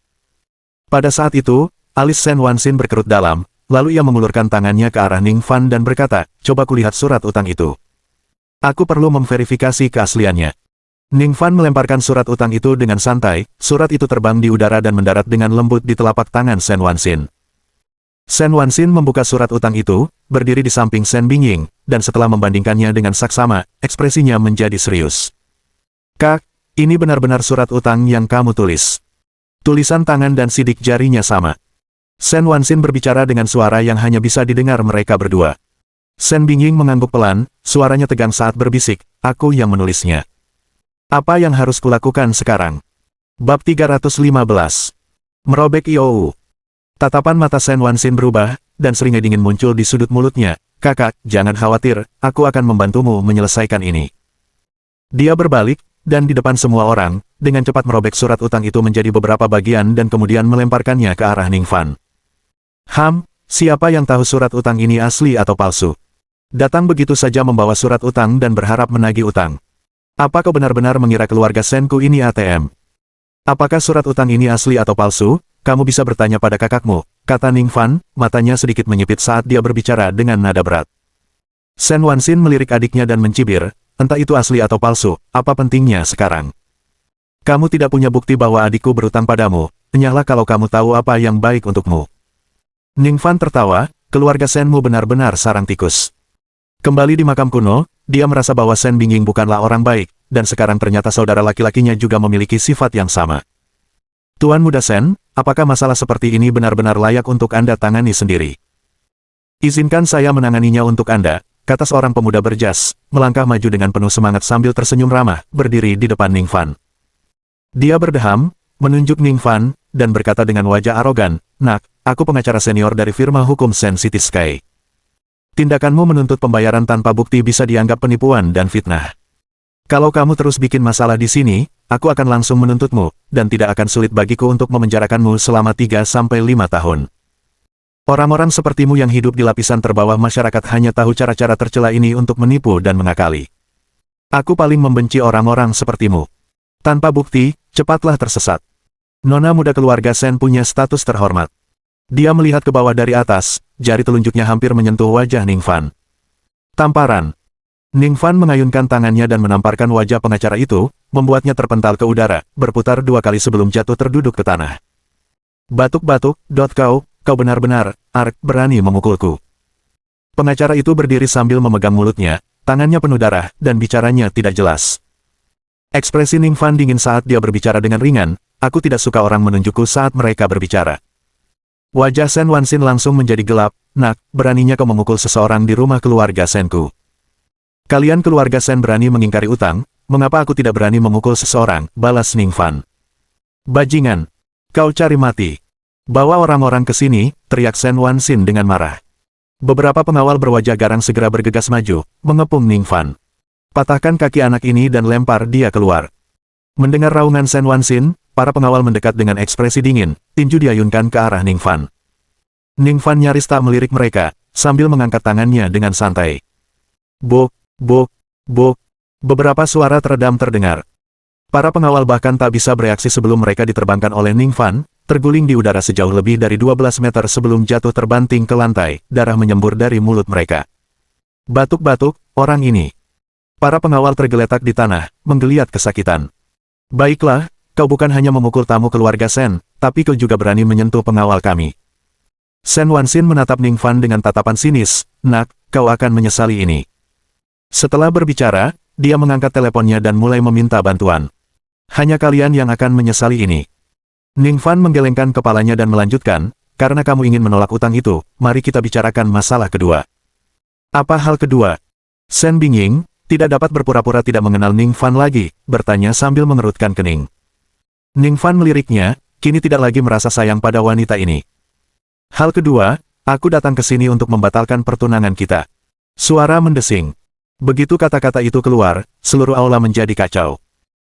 Pada saat itu, alis Shen Wanxin berkerut dalam, lalu ia mengulurkan tangannya ke arah Ning Fan dan berkata, "Coba kulihat surat utang itu. Aku perlu memverifikasi keasliannya." Ning Fan melemparkan surat utang itu dengan santai, surat itu terbang di udara dan mendarat dengan lembut di telapak tangan Shen Wanxin. Shen Wanxin membuka surat utang itu, berdiri di samping Shen Bingying, dan setelah membandingkannya dengan saksama, ekspresinya menjadi serius. "Kak, ini benar-benar surat utang yang kamu tulis." Tulisan tangan dan sidik jarinya sama. Shen Wanxin berbicara dengan suara yang hanya bisa didengar mereka berdua. Shen Bingying mengangguk pelan, suaranya tegang saat berbisik, "Aku yang menulisnya. Apa yang harus kulakukan sekarang?" Bab 315. Merobek IOU. Tatapan mata Shen Wanxin berubah, dan seringai dingin muncul di sudut mulutnya. "Kakak, jangan khawatir, aku akan membantumu menyelesaikan ini." Dia berbalik, dan di depan semua orang, dengan cepat merobek surat utang itu menjadi beberapa bagian dan kemudian melemparkannya ke arah Ning Fan. Siapa yang tahu surat utang ini asli atau palsu? Datang begitu saja membawa surat utang dan berharap menagih utang. Apa kau benar-benar mengira keluarga Shenku ini ATM? Apakah surat utang ini asli atau palsu? Kamu bisa bertanya pada kakakmu, kata Ning Fan, matanya sedikit menyipit saat dia berbicara dengan nada berat. Shen Wanxin melirik adiknya dan mencibir, entah itu asli atau palsu, apa pentingnya sekarang? Kamu tidak punya bukti bahwa adikku berutang padamu, enyahlah kalau kamu tahu apa yang baik untukmu. Ning Fan tertawa, keluarga Senmu benar-benar sarang tikus. Kembali di makam kuno, dia merasa bahwa Sen Bingying bukanlah orang baik, dan sekarang ternyata saudara laki-lakinya juga memiliki sifat yang sama. Tuan Muda Sen, apakah masalah seperti ini benar-benar layak untuk Anda tangani sendiri? Izinkan saya menanganinya untuk Anda, kata seorang pemuda berjas, melangkah maju dengan penuh semangat sambil tersenyum ramah, berdiri di depan Ning Fan. Dia berdeham, menunjuk Ning Fan, dan berkata dengan wajah arogan, "Nak, aku pengacara senior dari firma hukum Sen City Sky. Tindakanmu menuntut pembayaran tanpa bukti bisa dianggap penipuan dan fitnah. Kalau kamu terus bikin masalah di sini, aku akan langsung menuntutmu, dan tidak akan sulit bagiku untuk memenjarakanmu selama 3-5 tahun. Orang-orang sepertimu yang hidup di lapisan terbawah masyarakat hanya tahu cara-cara tercela ini untuk menipu dan mengakali. Aku paling membenci orang-orang sepertimu. Tanpa bukti, cepatlah tersesat." Nona muda keluarga Sen punya status terhormat. Dia melihat ke bawah dari atas, jari telunjuknya hampir menyentuh wajah Ning Fan. Tamparan. Ning Fan mengayunkan tangannya dan menamparkan wajah pengacara itu, membuatnya terpental ke udara, berputar 2 kali sebelum jatuh terduduk ke tanah. "Batuk-batuk, kau benar-benar, berani memukulku." Pengacara itu berdiri sambil memegang mulutnya, tangannya penuh darah, dan bicaranya tidak jelas. Ekspresi Ning Fan dingin saat dia berbicara dengan ringan. "Aku tidak suka orang menunjukku saat mereka berbicara." Wajah Sen Wanxin langsung menjadi gelap. "Nak, beraninya kau memukul seseorang di rumah keluarga Senku. Kalian keluarga Sen berani mengingkari utang, mengapa aku tidak berani memukul seseorang?" balas Ning Fan. "Bajingan, kau cari mati. Bawa orang-orang ke sini," teriak Sen Wanxin dengan marah. Beberapa pengawal berwajah garang segera bergegas maju, mengepung Ning Fan. "Patahkan kaki anak ini dan lempar dia keluar." Mendengar raungan Sen Wanxin, para pengawal mendekat dengan ekspresi dingin, tinju diayunkan ke arah Ning Fan. Ning Fan nyaris tak melirik mereka, sambil mengangkat tangannya dengan santai. Bok, bok, bok. Beberapa suara teredam terdengar. Para pengawal bahkan tak bisa bereaksi sebelum mereka diterbangkan oleh Ning Fan, terguling di udara sejauh lebih dari 12 meter sebelum jatuh terbanting ke lantai, darah menyembur dari mulut mereka. Batuk-batuk, orang ini. Para pengawal tergeletak di tanah, menggeliat kesakitan. "Baiklah, kau bukan hanya memukul tamu keluarga Sen, tapi kau juga berani menyentuh pengawal kami." Sen Wanxin menatap Ning Fan dengan tatapan sinis, "Nak, kau akan menyesali ini." Setelah berbicara, dia mengangkat teleponnya dan mulai meminta bantuan. "Hanya kalian yang akan menyesali ini." Ning Fan menggelengkan kepalanya dan melanjutkan, "Karena kamu ingin menolak utang itu, mari kita bicarakan masalah kedua." "Apa hal kedua?" Sen Bingying, tidak dapat berpura-pura tidak mengenal Ning Fan lagi, bertanya sambil mengerutkan kening. Ning Fan meliriknya, kini tidak lagi merasa sayang pada wanita ini. "Hal kedua, aku datang ke sini untuk membatalkan pertunangan kita." Suara mendesing. Begitu kata-kata itu keluar, seluruh aula menjadi kacau.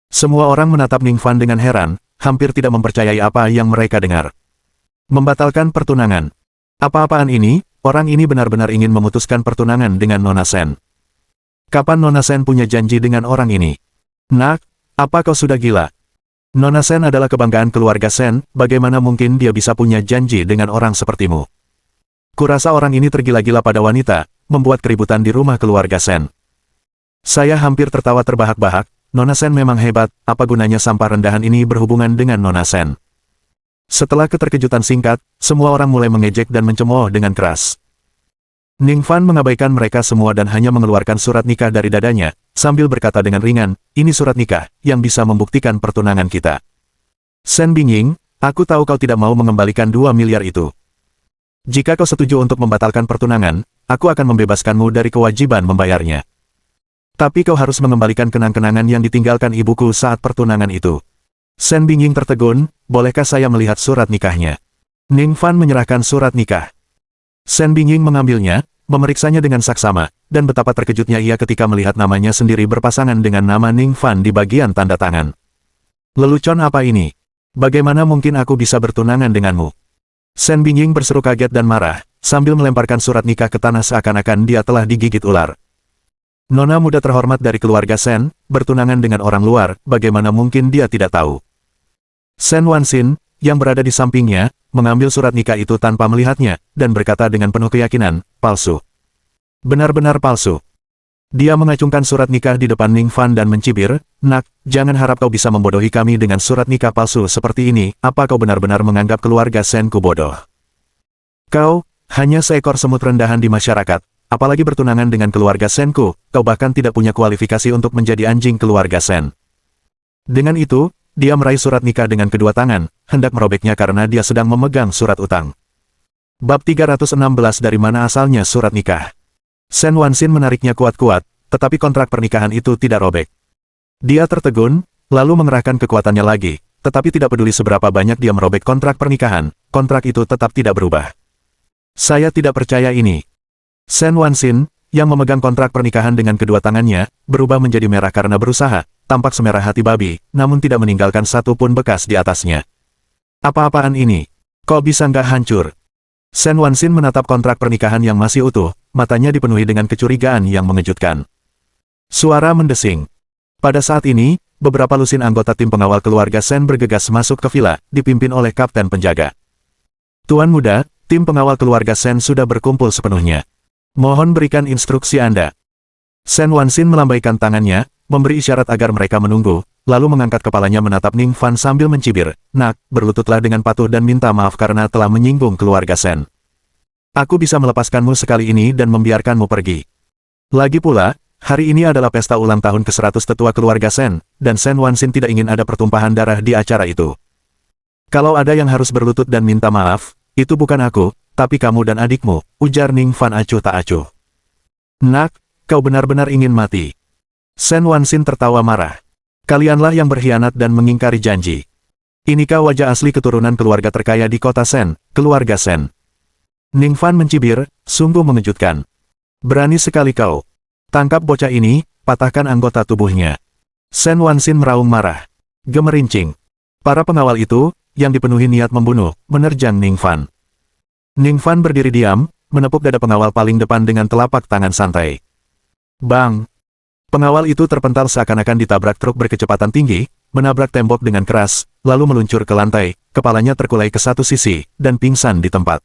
Semua orang menatap Ning Fan dengan heran, hampir tidak mempercayai apa yang mereka dengar. Membatalkan pertunangan. Apa-apaan ini? Orang ini benar-benar ingin memutuskan pertunangan dengan Nona Sen. Kapan Nona Sen punya janji dengan orang ini? "Nak, apa kau sudah gila? Nona Sen adalah kebanggaan keluarga Sen, bagaimana mungkin dia bisa punya janji dengan orang sepertimu?" Kurasa orang ini tergila-gila pada wanita, membuat keributan di rumah keluarga Sen. Saya hampir tertawa terbahak-bahak, Nona Sen memang hebat, apa gunanya sampah rendahan ini berhubungan dengan Nona Sen? Setelah keterkejutan singkat, semua orang mulai mengejek dan mencemooh dengan keras. Ning Fan mengabaikan mereka semua dan hanya mengeluarkan surat nikah dari dadanya, sambil berkata dengan ringan, "Ini surat nikah, yang bisa membuktikan pertunangan kita. Sen Bingying, aku tahu kau tidak mau mengembalikan 2 miliar itu. Jika kau setuju untuk membatalkan pertunangan, aku akan membebaskanmu dari kewajiban membayarnya. Tapi kau harus mengembalikan kenang-kenangan yang ditinggalkan ibuku saat pertunangan itu." Sen Bingying tertegun, "Bolehkah saya melihat surat nikahnya?" Ning Fan menyerahkan surat nikah. Sen Bingying mengambilnya, memeriksanya dengan saksama, dan betapa terkejutnya ia ketika melihat namanya sendiri berpasangan dengan nama Ning Fan di bagian tanda tangan. "Lelucon apa ini? Bagaimana mungkin aku bisa bertunangan denganmu?" Sen Bingying berseru kaget dan marah, sambil melemparkan surat nikah ke tanah seakan-akan dia telah digigit ular. Nona muda terhormat dari keluarga Sen, bertunangan dengan orang luar, bagaimana mungkin dia tidak tahu? Sen Wanxin, yang berada di sampingnya, mengambil surat nikah itu tanpa melihatnya, dan berkata dengan penuh keyakinan, "Palsu. Benar-benar palsu." Dia mengacungkan surat nikah di depan Ning Fan dan mencibir, "Nak, jangan harap kau bisa membodohi kami dengan surat nikah palsu seperti ini. Apa kau benar-benar menganggap keluarga Senku bodoh? Kau, hanya seekor semut rendahan di masyarakat, apalagi bertunangan dengan keluarga Senku, kau bahkan tidak punya kualifikasi untuk menjadi anjing keluarga Sen." Dengan itu, dia meraih surat nikah dengan kedua tangan, hendak merobeknya karena dia sedang memegang surat utang. Bab 316 Dari mana asalnya surat nikah? Sen Wanxin menariknya kuat-kuat, tetapi kontrak pernikahan itu tidak robek. Dia tertegun, lalu mengerahkan kekuatannya lagi, tetapi tidak peduli seberapa banyak dia merobek kontrak pernikahan, kontrak itu tetap tidak berubah. Saya tidak percaya ini. Sen Wanxin, yang memegang kontrak pernikahan dengan kedua tangannya, berubah menjadi merah karena berusaha, tampak semerah hati babi, namun tidak meninggalkan satu pun bekas di atasnya. Apa-apaan ini? Kok bisa nggak hancur? Sen Wanxin menatap kontrak pernikahan yang masih utuh, matanya dipenuhi dengan kecurigaan yang mengejutkan. Suara mendesing. Pada saat ini, beberapa lusin anggota tim pengawal keluarga Sen bergegas masuk ke villa, dipimpin oleh kapten penjaga. Tuan muda, tim pengawal keluarga Sen sudah berkumpul sepenuhnya. Mohon berikan instruksi Anda. Sen Wanxin melambaikan tangannya, memberi isyarat agar mereka menunggu, lalu mengangkat kepalanya menatap Ning Fan sambil mencibir, "Nak, berlututlah dengan patuh dan minta maaf karena telah menyinggung keluarga Sen. Aku bisa melepaskanmu sekali ini dan membiarkanmu pergi. Lagi pula, hari ini adalah pesta ulang tahun ke-100 tetua keluarga Sen, dan Sen Wanxin tidak ingin ada pertumpahan darah di acara itu. Kalau ada yang harus berlutut dan minta maaf, itu bukan aku, tapi kamu dan adikmu," ujar Ning Fan acuh tak acuh. "Nak, kau benar-benar ingin mati." Sen Wanxin tertawa marah. "Kalianlah yang berkhianat dan mengingkari janji. Inikah wajah asli keturunan keluarga terkaya di kota Sen, keluarga Sen?" Ning Fan mencibir, sungguh mengejutkan. "Berani sekali kau. Tangkap bocah ini, patahkan anggota tubuhnya." Sen Wanxin meraung marah. Gemerincing. Para pengawal itu, yang dipenuhi niat membunuh, menerjang Ning Fan. Ning Fan berdiri diam, menepuk dada pengawal paling depan dengan telapak tangan santai. Bang! Pengawal itu terpental seakan-akan ditabrak truk berkecepatan tinggi, menabrak tembok dengan keras, lalu meluncur ke lantai, kepalanya terkulai ke satu sisi, dan pingsan di tempat.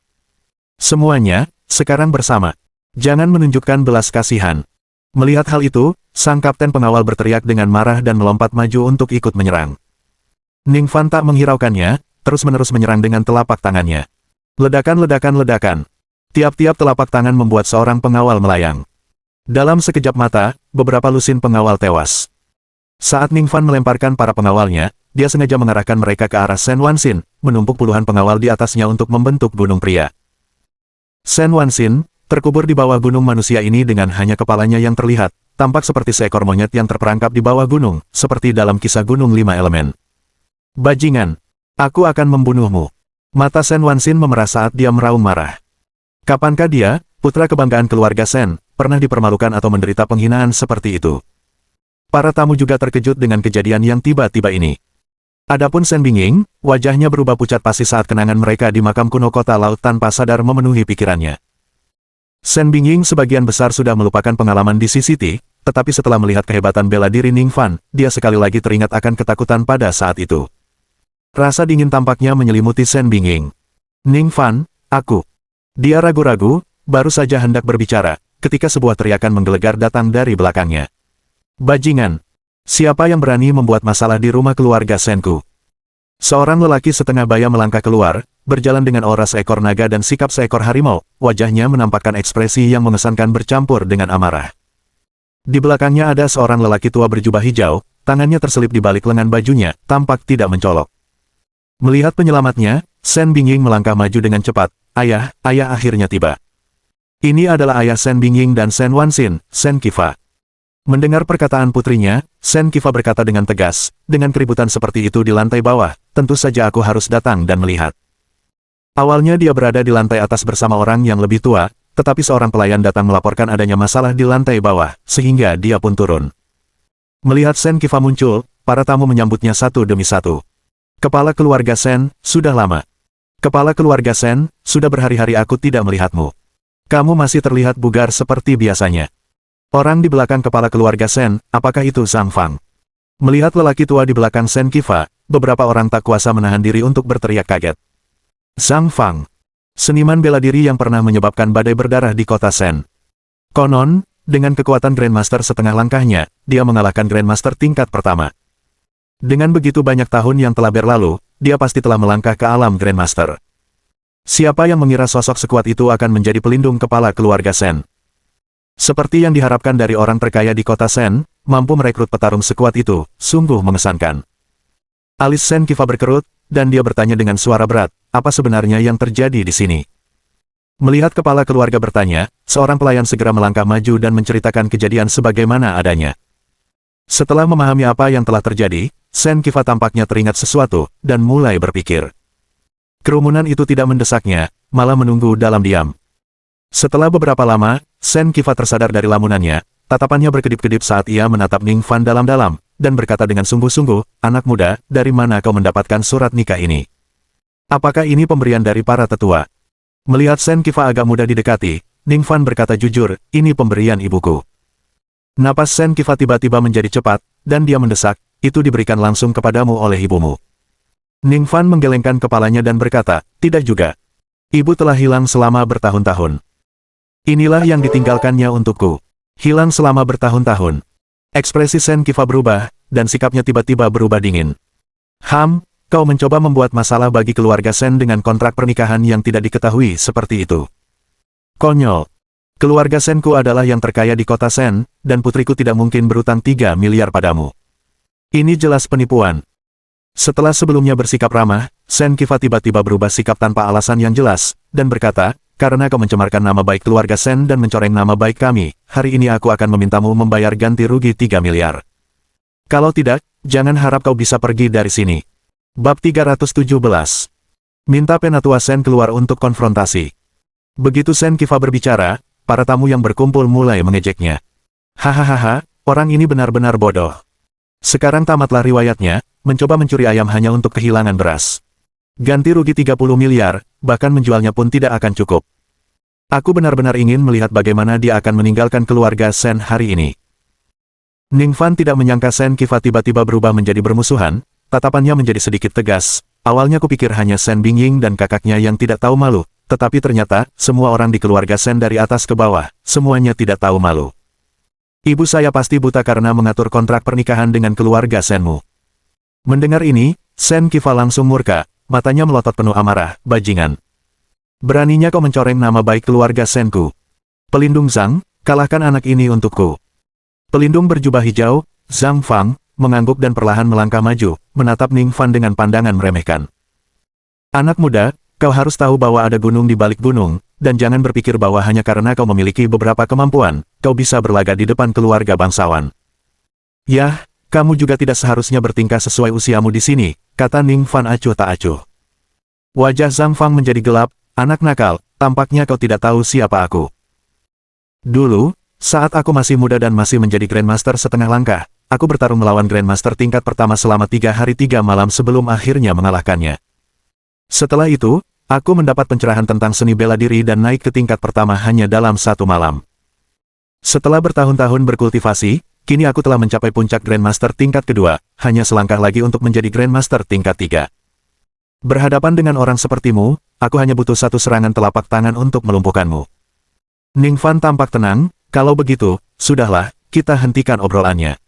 Semuanya, sekarang bersama. Jangan menunjukkan belas kasihan. Melihat hal itu, sang kapten pengawal berteriak dengan marah dan melompat maju untuk ikut menyerang. Ning Fan tak menghiraukannya, terus-menerus menyerang dengan telapak tangannya. Ledakan-ledakan-ledakan. Tiap-tiap telapak tangan membuat seorang pengawal melayang. Dalam sekejap mata, beberapa lusin pengawal tewas. Saat Ning Fan melemparkan para pengawalnya, dia sengaja mengarahkan mereka ke arah Sen Wanxin, menumpuk puluhan pengawal di atasnya untuk membentuk gunung pria. Sen Wanxin, terkubur di bawah gunung manusia ini dengan hanya kepalanya yang terlihat, tampak seperti seekor monyet yang terperangkap di bawah gunung, seperti dalam kisah Gunung 5 Elemen. "Bajingan! Aku akan membunuhmu." Mata Sen Wanxin memerah saat dia meraung marah. Kapankah dia, putra kebanggaan keluarga Sen, pernah dipermalukan atau menderita penghinaan seperti itu? Para tamu juga terkejut dengan kejadian yang tiba-tiba ini. Adapun Sen Bingying, wajahnya berubah pucat pasi saat kenangan mereka di makam kuno kota laut tanpa sadar memenuhi pikirannya. Sen Bingying sebagian besar sudah melupakan pengalaman di CCT, tetapi setelah melihat kehebatan bela diri Ning Fan, dia sekali lagi teringat akan ketakutan pada saat itu. Rasa dingin tampaknya menyelimuti Sen Bingying. "Ning Fan, aku..." Dia ragu-ragu, baru saja hendak berbicara, ketika sebuah teriakan menggelegar datang dari belakangnya. "Bajingan! Siapa yang berani membuat masalah di rumah keluarga Senku?" Seorang lelaki setengah baya melangkah keluar, berjalan dengan aura seekor naga dan sikap seekor harimau, wajahnya menampakkan ekspresi yang mengesankan bercampur dengan amarah. Di belakangnya ada seorang lelaki tua berjubah hijau, tangannya terselip di balik lengan bajunya, tampak tidak mencolok. Melihat penyelamatnya, Sen Bingying melangkah maju dengan cepat. Ayah akhirnya tiba." Ini adalah ayah Sen Bingying dan Sen Wanxin, Sen Qifa. Mendengar perkataan putrinya, Sen Qifa berkata dengan tegas, "Dengan keributan seperti itu di lantai bawah, tentu saja aku harus datang dan melihat." Awalnya dia berada di lantai atas bersama orang yang lebih tua, tetapi seorang pelayan datang melaporkan adanya masalah di lantai bawah, sehingga dia pun turun. Melihat Sen Qifa muncul, para tamu menyambutnya satu demi satu. "Kepala keluarga Sen, sudah lama. Kepala keluarga Sen, sudah berhari-hari aku tidak melihatmu. Kamu masih terlihat bugar seperti biasanya." Orang di belakang kepala keluarga Sen, apakah itu Zhang Fang? Melihat lelaki tua di belakang Sen Qifa, beberapa orang tak kuasa menahan diri untuk berteriak kaget. Zhang Fang, seniman bela diri yang pernah menyebabkan badai berdarah di kota Sen. Konon, dengan kekuatan Grandmaster setengah langkahnya, dia mengalahkan Grandmaster tingkat pertama. Dengan begitu banyak tahun yang telah berlalu, dia pasti telah melangkah ke alam Grandmaster. Siapa yang mengira sosok sekuat itu akan menjadi pelindung kepala keluarga Sen? Seperti yang diharapkan dari orang terkaya di kota Sen, mampu merekrut petarung sekuat itu, sungguh mengesankan. Alis Sen Qifa berkerut, dan dia bertanya dengan suara berat, apa sebenarnya yang terjadi di sini? Melihat kepala keluarga bertanya, seorang pelayan segera melangkah maju dan menceritakan kejadian sebagaimana adanya. Setelah memahami apa yang telah terjadi, Sen Qifa tampaknya teringat sesuatu, dan mulai berpikir. Kerumunan itu tidak mendesaknya, malah menunggu dalam diam. Setelah beberapa lama, Sen Qifa tersadar dari lamunannya, tatapannya berkedip-kedip saat ia menatap Ning Fan dalam-dalam, dan berkata dengan sungguh-sungguh, anak muda, dari mana kau mendapatkan surat nikah ini? Apakah ini pemberian dari para tetua? Melihat Sen Qifa agak mudah didekati, Ning Fan berkata jujur, ini pemberian ibuku. Napas Sen Qifa tiba-tiba menjadi cepat, dan dia mendesak, itu diberikan langsung kepadamu oleh ibumu. Ning Fan menggelengkan kepalanya dan berkata, tidak juga. Ibu telah hilang selama bertahun-tahun. Inilah yang ditinggalkannya untukku. Hilang selama bertahun-tahun. Ekspresi Sen Qifa berubah, dan sikapnya tiba-tiba berubah dingin. Kau mencoba membuat masalah bagi keluarga Sen dengan kontrak pernikahan yang tidak diketahui seperti itu. Konyol. Keluarga Senku adalah yang terkaya di kota Sen, dan putriku tidak mungkin berutang 3 miliar padamu. Ini jelas penipuan. Setelah sebelumnya bersikap ramah, Sen Qifa tiba-tiba berubah sikap tanpa alasan yang jelas, dan berkata, karena kau mencemarkan nama baik keluarga Sen dan mencoreng nama baik kami, hari ini aku akan memintamu membayar ganti rugi 3 miliar. Kalau tidak, jangan harap kau bisa pergi dari sini. Bab 317. Minta Penatua Sen keluar untuk konfrontasi. Begitu Sen Qifa berbicara, para tamu yang berkumpul mulai mengejeknya. Hahaha, orang ini benar-benar bodoh. Sekarang tamatlah riwayatnya, mencoba mencuri ayam hanya untuk kehilangan beras. Ganti rugi 30 miliar, bahkan menjualnya pun tidak akan cukup. Aku benar-benar ingin melihat bagaimana dia akan meninggalkan keluarga Sen hari ini. Ning Fan tidak menyangka Sen Qifa tiba-tiba berubah menjadi bermusuhan, tatapannya menjadi sedikit tegas. Awalnya kupikir hanya Sen Bingying dan kakaknya yang tidak tahu malu, tetapi ternyata, semua orang di keluarga Sen dari atas ke bawah, semuanya tidak tahu malu. Ibu saya pasti buta karena mengatur kontrak pernikahan dengan keluarga Senmu. Mendengar ini, Sen Qifa langsung murka, matanya melotot penuh amarah, bajingan. Beraninya kau mencoreng nama baik keluarga Senku. Pelindung Zhang, kalahkan anak ini untukku. Pelindung berjubah hijau, Zhang Fang, mengangguk dan perlahan melangkah maju, menatap Ning Fan dengan pandangan meremehkan. Anak muda, kau harus tahu bahwa ada gunung di balik gunung, dan jangan berpikir bahwa hanya karena kau memiliki beberapa kemampuan, kau bisa berlagak di depan keluarga bangsawan. Yah, kamu juga tidak seharusnya bertingkah sesuai usiamu di sini, kata Ning Fan acuh tak acuh. Wajah Zhang Fang menjadi gelap, anak nakal, tampaknya kau tidak tahu siapa aku. Dulu, saat aku masih muda dan masih menjadi Grandmaster setengah langkah, aku bertarung melawan Grandmaster tingkat pertama selama 3 hari 3 malam sebelum akhirnya mengalahkannya. Setelah itu, aku mendapat pencerahan tentang seni bela diri dan naik ke tingkat pertama hanya dalam 1 malam. Setelah bertahun-tahun berkultivasi, kini aku telah mencapai puncak Grandmaster tingkat kedua, hanya selangkah lagi untuk menjadi Grandmaster tingkat 3. Berhadapan dengan orang sepertimu, aku hanya butuh 1 serangan telapak tangan untuk melumpuhkanmu. Ning Fan tampak tenang, kalau begitu, sudahlah, kita hentikan obrolannya.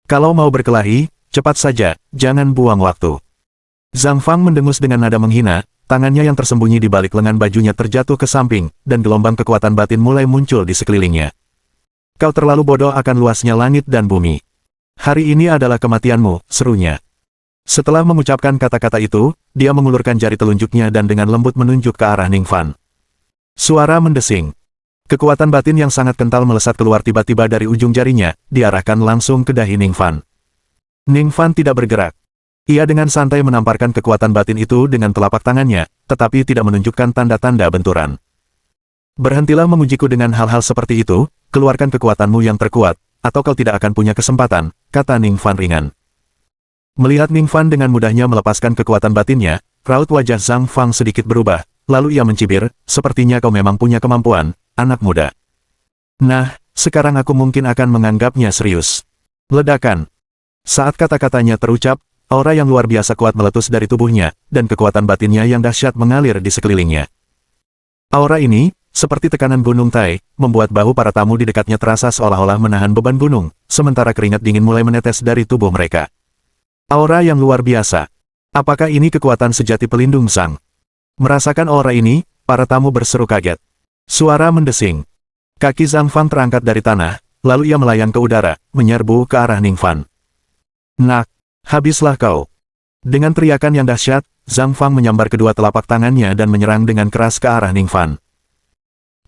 Kalau mau berkelahi, cepat saja, jangan buang waktu. Zhang Fang mendengus dengan nada menghina, tangannya yang tersembunyi di balik lengan bajunya terjatuh ke samping, dan gelombang kekuatan batin mulai muncul di sekelilingnya. Kau terlalu bodoh akan luasnya langit dan bumi. Hari ini adalah kematianmu, serunya. Setelah mengucapkan kata-kata itu, dia mengulurkan jari telunjuknya dan dengan lembut menunjuk ke arah Ning Fan. Suara mendesing. Kekuatan batin yang sangat kental melesat keluar tiba-tiba dari ujung jarinya, diarahkan langsung ke dahi Ning Fan. Ning Fan tidak bergerak. Ia dengan santai menamparkan kekuatan batin itu dengan telapak tangannya, tetapi tidak menunjukkan tanda-tanda benturan. Berhentilah mengujiku dengan hal-hal seperti itu, keluarkan kekuatanmu yang terkuat, atau kau tidak akan punya kesempatan, kata Ning Fan ringan. Melihat Ning Fan dengan mudahnya melepaskan kekuatan batinnya, raut wajah Zhang Fang sedikit berubah, lalu ia mencibir, sepertinya kau memang punya kemampuan, anak muda. Nah, sekarang aku mungkin akan menganggapnya serius. Ledakan. Saat kata-katanya terucap, aura yang luar biasa kuat meletus dari tubuhnya, dan kekuatan batinnya yang dahsyat mengalir di sekelilingnya. Aura ini, seperti tekanan gunung Tai, membuat bahu para tamu di dekatnya terasa seolah-olah menahan beban gunung, sementara keringat dingin mulai menetes dari tubuh mereka. Aura yang luar biasa. Apakah ini kekuatan sejati pelindung Zhang? Merasakan aura ini, para tamu berseru kaget. Suara mendesing. Kaki Zhang Fang terangkat dari tanah, lalu ia melayang ke udara, menyerbu ke arah Ning Fan. Nak, habislah kau. Dengan teriakan yang dahsyat, Zhang Fang menyambar kedua telapak tangannya dan menyerang dengan keras ke arah Ning Fan.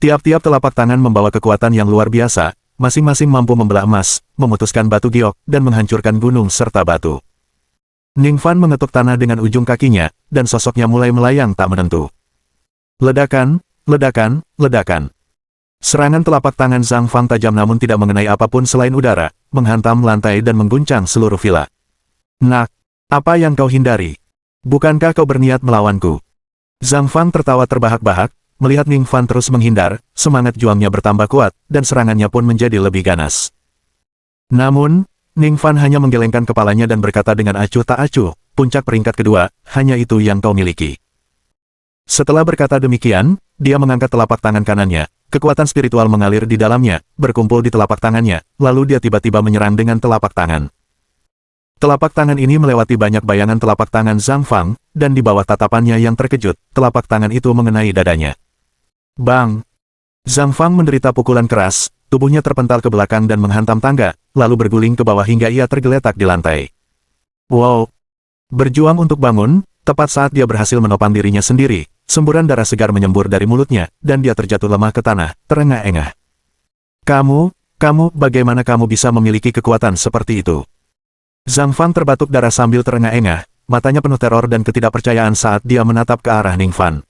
Tiap-tiap telapak tangan membawa kekuatan yang luar biasa, masing-masing mampu membelah emas, memutuskan batu giok, dan menghancurkan gunung serta batu. Ning Fan mengetuk tanah dengan ujung kakinya, dan sosoknya mulai melayang tak menentu. Ledakan, ledakan, ledakan. Serangan telapak tangan Zhang Fang tajam namun tidak mengenai apapun selain udara, menghantam lantai dan mengguncang seluruh villa. Nak, apa yang kau hindari? Bukankah kau berniat melawanku? Zhang Fang tertawa terbahak-bahak, melihat Ning Fan terus menghindar, semangat juangnya bertambah kuat, dan serangannya pun menjadi lebih ganas. Namun, Ning Fan hanya menggelengkan kepalanya dan berkata dengan acuh tak acuh, puncak peringkat kedua, hanya itu yang kau miliki. Setelah berkata demikian, dia mengangkat telapak tangan kanannya, kekuatan spiritual mengalir di dalamnya, berkumpul di telapak tangannya, lalu dia tiba-tiba menyerang dengan telapak tangan. Telapak tangan ini melewati banyak bayangan telapak tangan Zhang Fang, dan di bawah tatapannya yang terkejut, telapak tangan itu mengenai dadanya. Bang! Zhang Fang menderita pukulan keras, tubuhnya terpental ke belakang dan menghantam tangga, lalu berguling ke bawah hingga ia tergeletak di lantai. Wow! Berjuang untuk bangun, tepat saat dia berhasil menopang dirinya sendiri, semburan darah segar menyembur dari mulutnya, dan dia terjatuh lemah ke tanah, terengah-engah. Kamu, bagaimana kamu bisa memiliki kekuatan seperti itu? Zhang Fang terbatuk darah sambil terengah-engah, matanya penuh teror dan ketidakpercayaan saat dia menatap ke arah Ning Fan.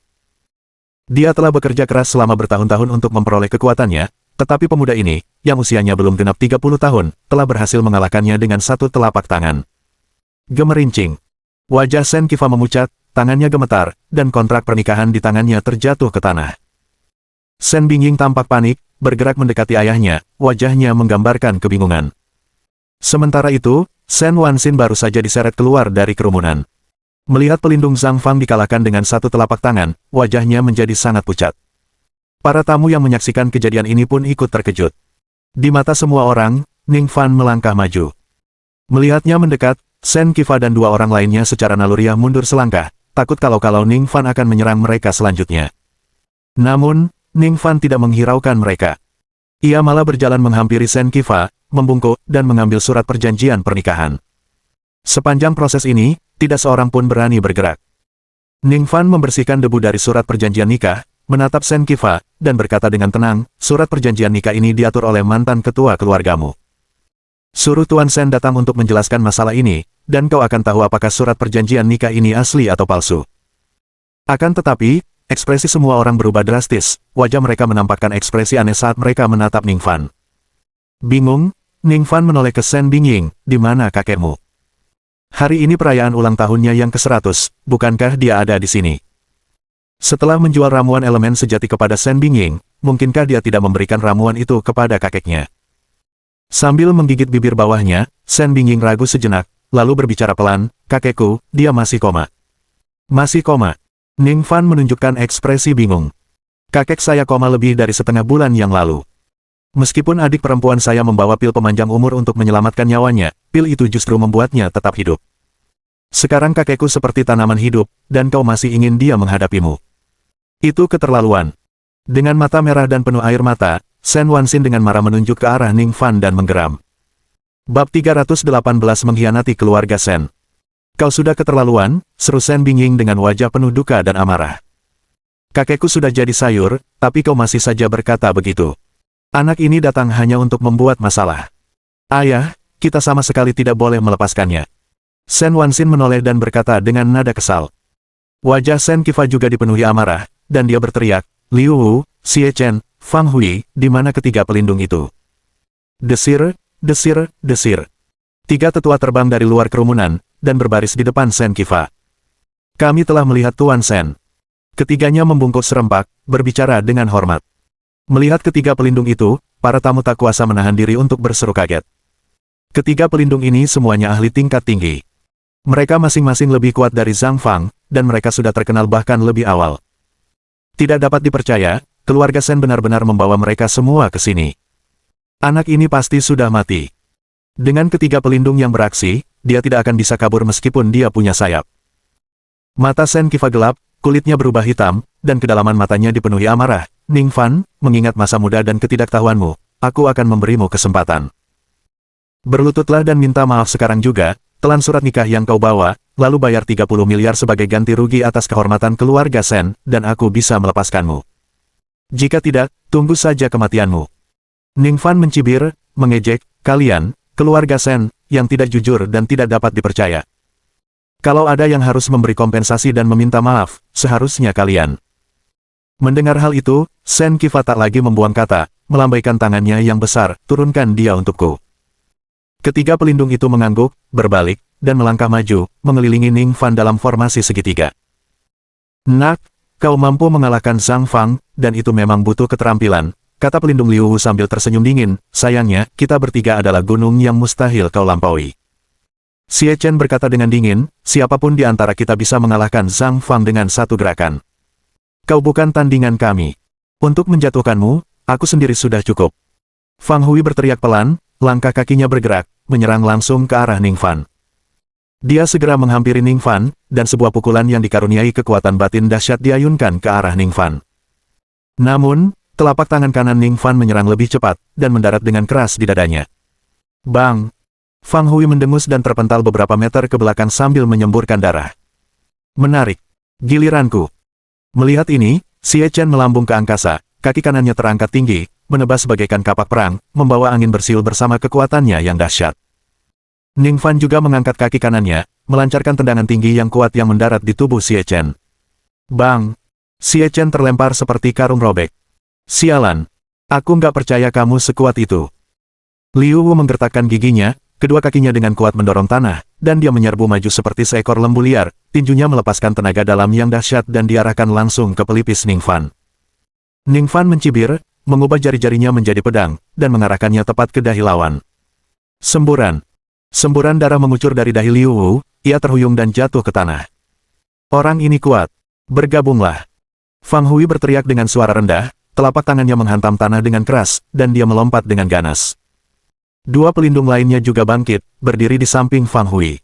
Dia telah bekerja keras selama bertahun-tahun untuk memperoleh kekuatannya, tetapi pemuda ini, yang usianya belum genap 30 tahun, telah berhasil mengalahkannya dengan satu telapak tangan. Gemerincing. Wajah Shen Qifa memucat, tangannya gemetar, dan kontrak pernikahan di tangannya terjatuh ke tanah. Shen Bingying tampak panik, bergerak mendekati ayahnya, wajahnya menggambarkan kebingungan. Sementara itu, Shen Wanxin baru saja diseret keluar dari kerumunan. Melihat pelindung Zhang Fang dikalahkan dengan satu telapak tangan, wajahnya menjadi sangat pucat. Para tamu yang menyaksikan kejadian ini pun ikut terkejut. Di mata semua orang, Ning Fan melangkah maju. Melihatnya mendekat, Shen Qifa dan dua orang lainnya secara naluriah mundur selangkah, takut kalau Ning Fan akan menyerang mereka selanjutnya. Namun, Ning Fan tidak menghiraukan mereka. Ia malah berjalan menghampiri Shen Qifa, membungkuk, dan mengambil surat perjanjian pernikahan. Sepanjang proses ini, tidak seorang pun berani bergerak. Ning Fan membersihkan debu dari surat perjanjian nikah, menatap Shen Qifa, dan berkata dengan tenang, surat perjanjian nikah ini diatur oleh mantan ketua keluargamu. Suruh Tuan Shen datang untuk menjelaskan masalah ini, dan kau akan tahu apakah surat perjanjian nikah ini asli atau palsu. Akan tetapi, ekspresi semua orang berubah drastis, wajah mereka menampakkan ekspresi aneh saat mereka menatap Ning Fan. Bingung, Ning Fan menoleh ke Shen Bingying, di mana kakekmu? Hari ini perayaan ulang tahunnya yang ke-100, bukankah dia ada di sini? Setelah menjual ramuan elemen sejati kepada Shen Bingying, mungkinkah dia tidak memberikan ramuan itu kepada kakeknya? Sambil menggigit bibir bawahnya, Shen Bingying ragu sejenak, lalu berbicara pelan, kakekku, dia masih koma. Masih koma. Ning Fan menunjukkan ekspresi bingung. Kakek saya koma lebih dari setengah bulan yang lalu. Meskipun adik perempuan saya membawa pil pemanjang umur untuk menyelamatkan nyawanya, pil itu justru membuatnya tetap hidup. Sekarang kakekku seperti tanaman hidup, dan kau masih ingin dia menghadapimu. Itu keterlaluan. Dengan mata merah dan penuh air mata, Shen Wanxin dengan marah menunjuk ke arah Ning Fan dan menggeram. Bab 318 mengkhianati keluarga Shen. Kau sudah keterlaluan, seru Shen Bingying dengan wajah penuh duka dan amarah. Kakekku sudah jadi sayur, tapi kau masih saja berkata begitu. Anak ini datang hanya untuk membuat masalah. Ayah, kita sama sekali tidak boleh melepaskannya. Shen Wanxin menoleh dan berkata dengan nada kesal. Wajah Shen Qifa juga dipenuhi amarah, dan dia berteriak, Liu Wu, Xie Chen, Fang Hui, di mana ketiga pelindung itu? Desir, desir, desir. Tiga tetua terbang dari luar kerumunan, dan berbaris di depan Shen Qifa. Kami telah melihat Tuan Shen. Ketiganya membungkuk serempak, berbicara dengan hormat. Melihat ketiga pelindung itu, para tamu tak kuasa menahan diri untuk berseru kaget. Ketiga pelindung ini semuanya ahli tingkat tinggi. Mereka masing-masing lebih kuat dari Zhang Fang, dan mereka sudah terkenal bahkan lebih awal. Tidak dapat dipercaya, keluarga Sen benar-benar membawa mereka semua ke sini. Anak ini pasti sudah mati. Dengan ketiga pelindung yang beraksi, dia tidak akan bisa kabur meskipun dia punya sayap. Mata Sen Qifa gelap, kulitnya berubah hitam, dan kedalaman matanya dipenuhi amarah. Ning Fan, mengingat masa muda dan ketidaktahuanmu, aku akan memberimu kesempatan. Berlututlah dan minta maaf sekarang juga, telan surat nikah yang kau bawa, lalu bayar 30 miliar sebagai ganti rugi atas kehormatan keluarga Sen, dan aku bisa melepaskanmu. Jika tidak, tunggu saja kematianmu. Ning Fan mencibir, mengejek, kalian, keluarga Sen, yang tidak jujur dan tidak dapat dipercaya. Kalau ada yang harus memberi kompensasi dan meminta maaf, seharusnya kalian. Mendengar hal itu, Sen Qifa tak lagi membuang kata, melambaikan tangannya yang besar, turunkan dia untukku. Ketiga pelindung itu mengangguk, berbalik, dan melangkah maju, mengelilingi Ning Fan dalam formasi segitiga. Nak, kau mampu mengalahkan Zhang Fang, dan itu memang butuh keterampilan, kata pelindung Liu Wu sambil tersenyum dingin, sayangnya, kita bertiga adalah gunung yang mustahil kau lampaui. Xie Chen berkata dengan dingin, siapapun di antara kita bisa mengalahkan Zhang Fang dengan satu gerakan. Kau bukan tandingan kami. Untuk menjatuhkanmu, aku sendiri sudah cukup. Fang Hui berteriak pelan, langkah kakinya bergerak, menyerang langsung ke arah Ning Fan. Dia segera menghampiri Ning Fan, dan sebuah pukulan yang dikaruniai kekuatan batin dahsyat diayunkan ke arah Ning Fan. Namun, telapak tangan kanan Ning Fan menyerang lebih cepat, dan mendarat dengan keras di dadanya. Bang! Fang Hui mendengus dan terpental beberapa meter ke belakang sambil menyemburkan darah. Menarik. Giliranku. Melihat ini, Xie Chen melambung ke angkasa, kaki kanannya terangkat tinggi, menebas bagaikan kapak perang, membawa angin bersiul bersama kekuatannya yang dahsyat. Ning Fan juga mengangkat kaki kanannya, melancarkan tendangan tinggi yang kuat yang mendarat di tubuh Xie Chen. Bang! Xie Chen terlempar seperti karung robek. Sialan! Aku nggak percaya kamu sekuat itu. Liu Wu menggertakkan giginya, kedua kakinya dengan kuat mendorong tanah, dan dia menyerbu maju seperti seekor lembu liar, tinjunya melepaskan tenaga dalam yang dahsyat dan diarahkan langsung ke pelipis Ning Fan. Ning Fan mencibir, mengubah jari-jarinya menjadi pedang, dan mengarahkannya tepat ke dahi lawan. Semburan. Semburan darah mengucur dari dahi Liu Wu, ia terhuyung dan jatuh ke tanah. Orang ini kuat. Bergabunglah. Fang Hui berteriak dengan suara rendah, telapak tangannya menghantam tanah dengan keras, dan dia melompat dengan ganas. Dua pelindung lainnya juga bangkit, berdiri di samping Fang Hui.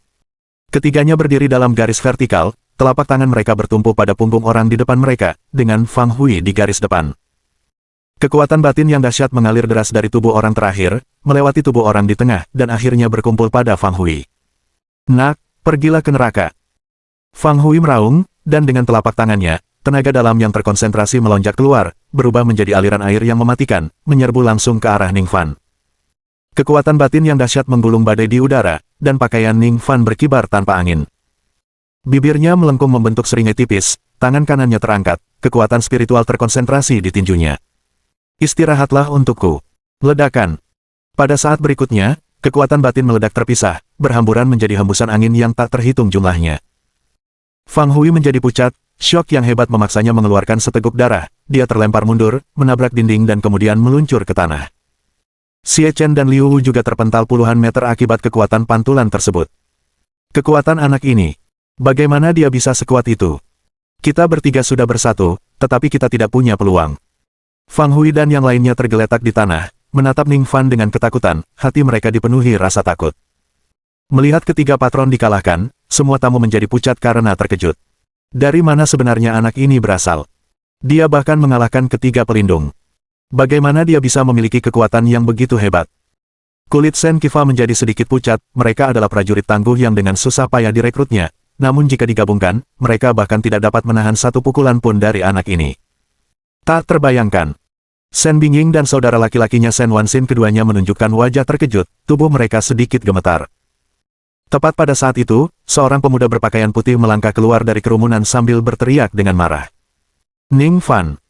Ketiganya berdiri dalam garis vertikal, telapak tangan mereka bertumpu pada punggung orang di depan mereka, dengan Fang Hui di garis depan. Kekuatan batin yang dahsyat mengalir deras dari tubuh orang terakhir, melewati tubuh orang di tengah, dan akhirnya berkumpul pada Fang Hui. Nak, pergilah ke neraka. Fang Hui meraung, dan dengan telapak tangannya, tenaga dalam yang terkonsentrasi melonjak keluar, berubah menjadi aliran air yang mematikan, menyerbu langsung ke arah Ning Fan. Kekuatan batin yang dahsyat menggulung badai di udara, dan pakaian Ning Fan berkibar tanpa angin. Bibirnya melengkung membentuk seringai tipis, tangan kanannya terangkat, kekuatan spiritual terkonsentrasi di tinjunya. Istirahatlah untukku. Ledakan. Pada saat berikutnya, kekuatan batin meledak terpisah, berhamburan menjadi hembusan angin yang tak terhitung jumlahnya. Fang Hui menjadi pucat, syok yang hebat memaksanya mengeluarkan seteguk darah, dia terlempar mundur, menabrak dinding dan kemudian meluncur ke tanah. Xie Chen dan Liu Wu juga terpental puluhan meter akibat kekuatan pantulan tersebut. Kekuatan anak ini. Bagaimana dia bisa sekuat itu? Kita bertiga sudah bersatu, tetapi kita tidak punya peluang. Fang Hui dan yang lainnya tergeletak di tanah, menatap Ning Fan dengan ketakutan, hati mereka dipenuhi rasa takut. Melihat ketiga patron dikalahkan, semua tamu menjadi pucat karena terkejut. Dari mana sebenarnya anak ini berasal? Dia bahkan mengalahkan ketiga pelindung. Bagaimana dia bisa memiliki kekuatan yang begitu hebat? Kulit Sen Qifa menjadi sedikit pucat, mereka adalah prajurit tangguh yang dengan susah payah direkrutnya, namun jika digabungkan, mereka bahkan tidak dapat menahan satu pukulan pun dari anak ini. Tak terbayangkan. Sen Bingying dan saudara laki-lakinya Sen Wanxin keduanya menunjukkan wajah terkejut, tubuh mereka sedikit gemetar. Tepat pada saat itu, seorang pemuda berpakaian putih melangkah keluar dari kerumunan sambil berteriak dengan marah. Ning Fan.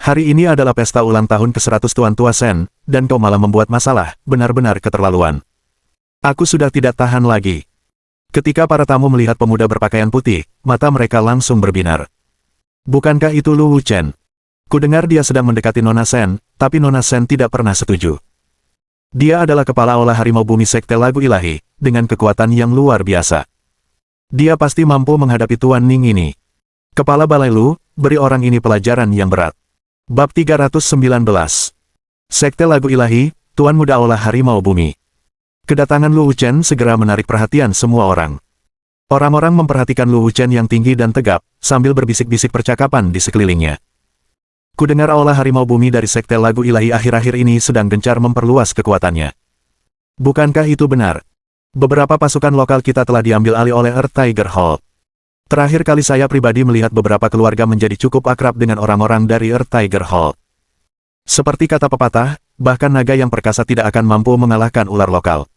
Hari ini adalah pesta ulang tahun ke-100 Tuan Tua Sen, dan kau malah membuat masalah, benar-benar keterlaluan. Aku sudah tidak tahan lagi. Ketika para tamu melihat pemuda berpakaian putih, mata mereka langsung berbinar. Bukankah itu Lu Wuchen? Kudengar dia sedang mendekati Nona Sen, tapi Nona Sen tidak pernah setuju. Dia adalah kepala olah harimau bumi sekte lagu ilahi, dengan kekuatan yang luar biasa. Dia pasti mampu menghadapi Tuan Ning ini. Kepala Balai Lu, beri orang ini pelajaran yang berat. Bab 319. Sekte Lagu Ilahi, Tuan Muda Olah Harimau Bumi. Kedatangan Lu Wuchen segera menarik perhatian semua orang. Orang-orang memperhatikan Lu Wuchen yang tinggi dan tegap, sambil berbisik-bisik percakapan di sekelilingnya. Kudengar Olah Harimau Bumi dari Sekte Lagu Ilahi akhir-akhir ini sedang gencar memperluas kekuatannya. Bukankah itu benar? Beberapa pasukan lokal kita telah diambil alih oleh Earth Tiger Hall. Terakhir kali saya pribadi melihat beberapa keluarga menjadi cukup akrab dengan orang-orang dari Earth Tiger Hall. Seperti kata pepatah, bahkan naga yang perkasa tidak akan mampu mengalahkan ular lokal.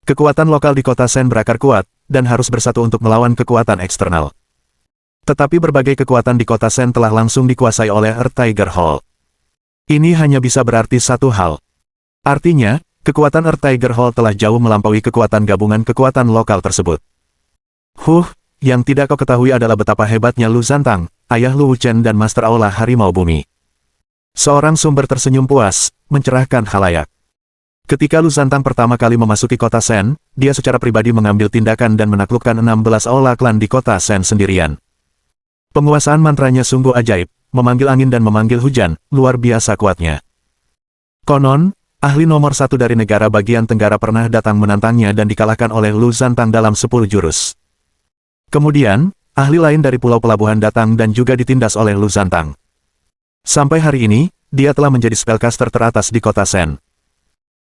Kekuatan lokal di kota Sen berakar kuat, dan harus bersatu untuk melawan kekuatan eksternal. Tetapi berbagai kekuatan di kota Sen telah langsung dikuasai oleh Earth Tiger Hall. Ini hanya bisa berarti satu hal. Artinya, kekuatan Earth Tiger Hall telah jauh melampaui kekuatan gabungan kekuatan lokal tersebut. Yang tidak kau ketahui adalah betapa hebatnya Lu Zantang, ayah Lu Wuchen dan Master Aula Harimau Bumi. Seorang sumber tersenyum puas, mencerahkan khalayak. Ketika Lu Zantang pertama kali memasuki kota Sen, dia secara pribadi mengambil tindakan dan menaklukkan 16 Aula klan di kota Sen sendirian. Penguasaan mantranya sungguh ajaib, memanggil angin dan memanggil hujan, luar biasa kuatnya. Konon, ahli nomor 1 dari negara bagian Tenggara pernah datang menantangnya dan dikalahkan oleh Lu Zantang dalam 10 jurus. Kemudian, ahli lain dari Pulau Pelabuhan datang dan juga ditindas oleh Lu Zantang. Sampai hari ini, dia telah menjadi spellcaster teratas di kota Sen.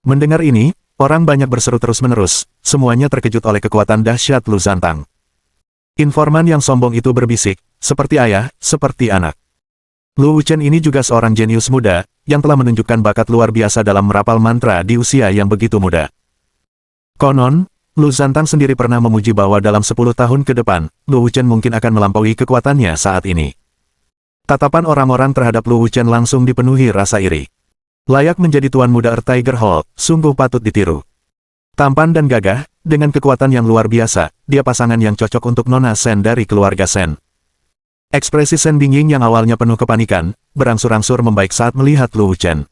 Mendengar ini, orang banyak berseru terus-menerus, semuanya terkejut oleh kekuatan dahsyat Lu Zantang. Informan yang sombong itu berbisik, seperti ayah, seperti anak. Lu Wuchen ini juga seorang jenius muda, yang telah menunjukkan bakat luar biasa dalam merapal mantra di usia yang begitu muda. Konon, Lu Zantang sendiri pernah memuji bahwa dalam 10 tahun ke depan, Lu Wuchen mungkin akan melampaui kekuatannya saat ini. Tatapan orang-orang terhadap Lu Wuchen langsung dipenuhi rasa iri. Layak menjadi tuan muda Earth Tiger Hall, sungguh patut ditiru. Tampan dan gagah, dengan kekuatan yang luar biasa, dia pasangan yang cocok untuk Nona Sen dari keluarga Sen. Ekspresi Sen Bingying yang awalnya penuh kepanikan, berangsur-angsur membaik saat melihat Lu Wuchen.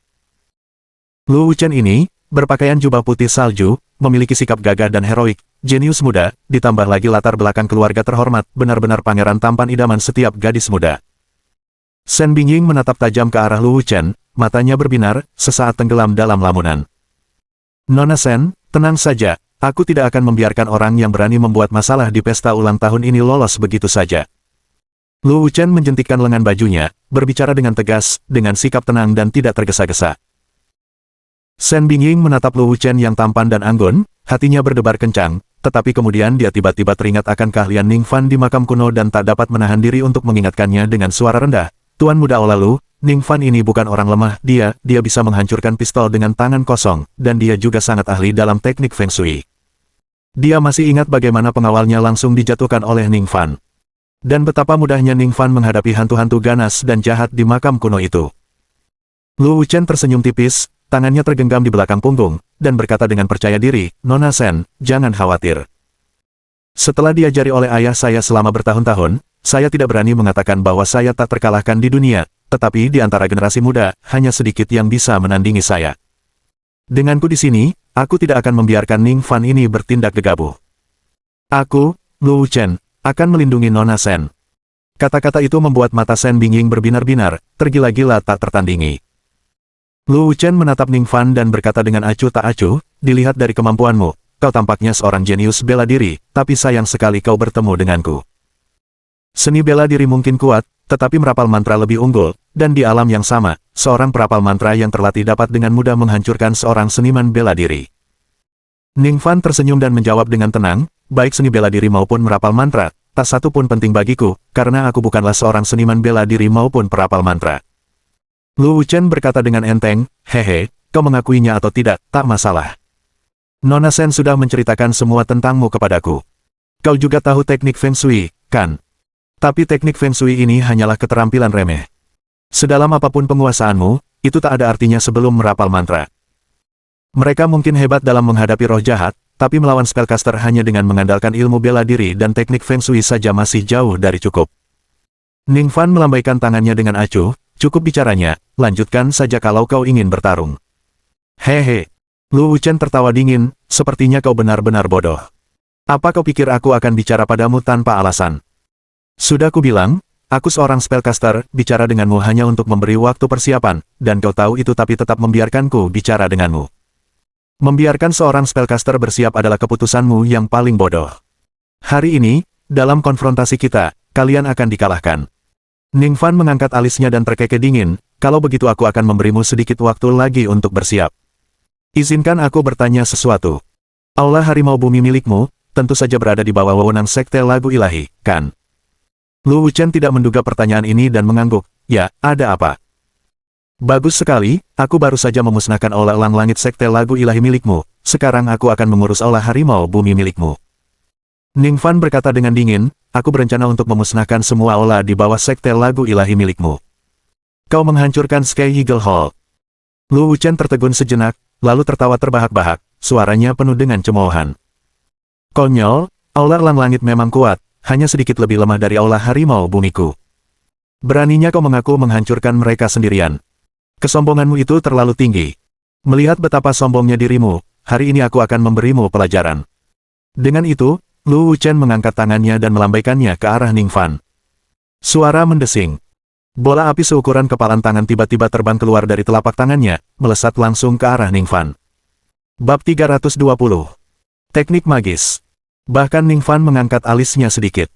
Lu Wuchen ini, berpakaian jubah putih salju, memiliki sikap gagah dan heroik, jenius muda, ditambah lagi latar belakang keluarga terhormat, benar-benar pangeran tampan idaman setiap gadis muda. Sen Bingying menatap tajam ke arah Lu Wuchen, matanya berbinar, sesaat tenggelam dalam lamunan. Nona Sen, tenang saja, aku tidak akan membiarkan orang yang berani membuat masalah di pesta ulang tahun ini lolos begitu saja. Lu Wuchen menjentikkan lengan bajunya, berbicara dengan tegas, dengan sikap tenang dan tidak tergesa-gesa. Sen Bingying menatap Lu Wuchen yang tampan dan anggun, hatinya berdebar kencang, tetapi kemudian dia tiba-tiba teringat akan keahlian Ning Fan di makam kuno dan tak dapat menahan diri untuk mengingatkannya dengan suara rendah. Tuan muda Aula Lu, Ning Fan ini bukan orang lemah, dia bisa menghancurkan pistol dengan tangan kosong, dan dia juga sangat ahli dalam teknik Feng Shui. Dia masih ingat bagaimana pengawalnya langsung dijatuhkan oleh Ning Fan. Dan betapa mudahnya Ning Fan menghadapi hantu-hantu ganas dan jahat di makam kuno itu. Lu Wuchen tersenyum tipis, tangannya tergenggam di belakang punggung, dan berkata dengan percaya diri, Nona Sen, jangan khawatir. Setelah diajari oleh ayah saya selama bertahun-tahun, saya tidak berani mengatakan bahwa saya tak terkalahkan di dunia, tetapi di antara generasi muda, hanya sedikit yang bisa menandingi saya. Denganku di sini, aku tidak akan membiarkan Ning Fan ini bertindak gegabah. Aku, Lu Wuchen, akan melindungi Nona Sen. Kata-kata itu membuat mata Sen Bingying berbinar-binar, tergila-gila tak tertandingi. Lu Wuchen menatap Ning Fan dan berkata dengan acuh tak acuh, dilihat dari kemampuanmu, kau tampaknya seorang jenius bela diri, tapi sayang sekali kau bertemu denganku. Seni bela diri mungkin kuat, tetapi merapal mantra lebih unggul, dan di alam yang sama, seorang perapal mantra yang terlatih dapat dengan mudah menghancurkan seorang seniman bela diri. Ning Fan tersenyum dan menjawab dengan tenang, baik seni bela diri maupun merapal mantra, tak satu pun penting bagiku, karena aku bukanlah seorang seniman bela diri maupun perapal mantra. Lu Wuchen berkata dengan enteng, hehe, kau mengakuinya atau tidak, tak masalah. Nona Sen sudah menceritakan semua tentangmu kepadaku. Kau juga tahu teknik Feng Shui, kan? Tapi teknik Feng Shui ini hanyalah keterampilan remeh. Sedalam apapun penguasaanmu, itu tak ada artinya sebelum merapal mantra. Mereka mungkin hebat dalam menghadapi roh jahat, tapi melawan spellcaster hanya dengan mengandalkan ilmu bela diri dan teknik Feng Shui saja masih jauh dari cukup. Ning Fan melambaikan tangannya dengan acuh, cukup bicaranya, lanjutkan saja kalau kau ingin bertarung. Hehe. Lu Wuchen tertawa dingin, sepertinya kau benar-benar bodoh. Apa kau pikir aku akan bicara padamu tanpa alasan? Sudah kubilang, aku seorang spellcaster, bicara denganmu hanya untuk memberi waktu persiapan, dan kau tahu itu tapi tetap membiarkanku bicara denganmu. Membiarkan seorang spellcaster bersiap adalah keputusanmu yang paling bodoh. Hari ini, dalam konfrontasi kita, kalian akan dikalahkan. Ningfan mengangkat alisnya dan terkekeh dingin, kalau begitu aku akan memberimu sedikit waktu lagi untuk bersiap. Izinkan aku bertanya sesuatu. Aula harimau bumi milikmu, tentu saja berada di bawah wewenang sekte lagu ilahi, kan? Lu Wuchen tidak menduga pertanyaan ini dan mengangguk, ya, ada apa? Bagus sekali, aku baru saja memusnahkan aula elang langit sekte lagu ilahi milikmu, sekarang aku akan mengurus aula harimau bumi milikmu. Ningfan berkata dengan dingin, aku berencana untuk memusnahkan semua aula di bawah sekte lagu ilahi milikmu. Kau menghancurkan Sky Eagle Hall. Lu Wuchen tertegun sejenak, lalu tertawa terbahak-bahak, suaranya penuh dengan cemoohan. Konyol, aula elang langit memang kuat, hanya sedikit lebih lemah dari aula harimau bumiku. Beraninya kau mengaku menghancurkan mereka sendirian. Kesombonganmu itu terlalu tinggi. Melihat betapa sombongnya dirimu, hari ini aku akan memberimu pelajaran. Dengan itu, Lu Wuchen mengangkat tangannya dan melambaikannya ke arah Ningfan. Suara mendesing. Bola api seukuran kepalan tangan tiba-tiba terbang keluar dari telapak tangannya, melesat langsung ke arah Ningfan. Bab 320. Teknik magis. Bahkan Ningfan mengangkat alisnya sedikit.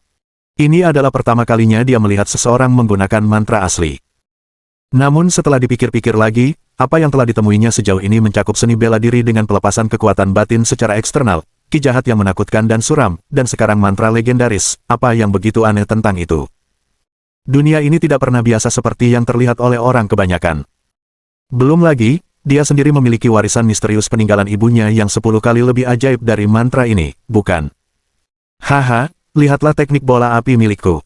Ini adalah pertama kalinya dia melihat seseorang menggunakan mantra asli. Namun setelah dipikir-pikir lagi, apa yang telah ditemuinya sejauh ini mencakup seni bela diri dengan pelepasan kekuatan batin secara eksternal, ki jahat yang menakutkan dan suram, dan sekarang mantra legendaris, apa yang begitu aneh tentang itu? Dunia ini tidak pernah biasa seperti yang terlihat oleh orang kebanyakan. Belum lagi, dia sendiri memiliki warisan misterius peninggalan ibunya yang 10 kali lebih ajaib dari mantra ini, bukan? Haha, lihatlah teknik bola api milikku.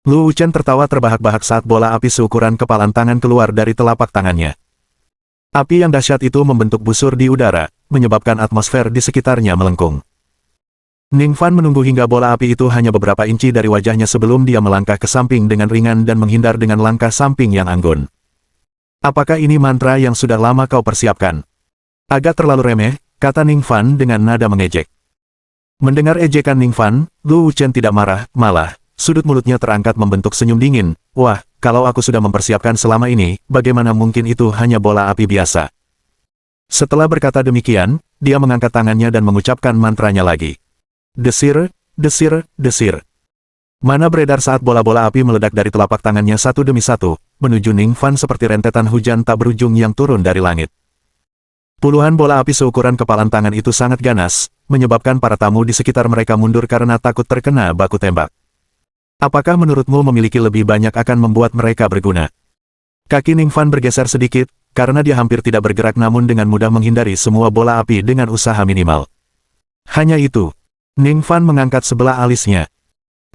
Lu Wuchen tertawa terbahak-bahak saat bola api seukuran kepalan tangan keluar dari telapak tangannya. Api yang dahsyat itu membentuk busur di udara, menyebabkan atmosfer di sekitarnya melengkung. Ningfan menunggu hingga bola api itu hanya beberapa inci dari wajahnya sebelum dia melangkah ke samping dengan ringan dan menghindar dengan langkah samping yang anggun. Apakah ini mantra yang sudah lama kau persiapkan? Agak terlalu remeh, kata Ningfan dengan nada mengejek. Mendengar ejekan Ningfan, Lu Wuchen tidak marah, malah, sudut mulutnya terangkat membentuk senyum dingin. Wah, kalau aku sudah mempersiapkan selama ini, bagaimana mungkin itu hanya bola api biasa? Setelah berkata demikian, dia mengangkat tangannya dan mengucapkan mantranya lagi. Desir, desir, desir. Mana beredar saat bola-bola api meledak dari telapak tangannya satu demi satu, menuju Ningfan seperti rentetan hujan tak berujung yang turun dari langit. Puluhan bola api seukuran kepalan tangan itu sangat ganas, menyebabkan para tamu di sekitar mereka mundur karena takut terkena baku tembak. Apakah menurutmu memiliki lebih banyak akan membuat mereka berguna? Kaki Ningfan bergeser sedikit, karena dia hampir tidak bergerak namun dengan mudah menghindari semua bola api dengan usaha minimal. Hanya itu, Ningfan mengangkat sebelah alisnya.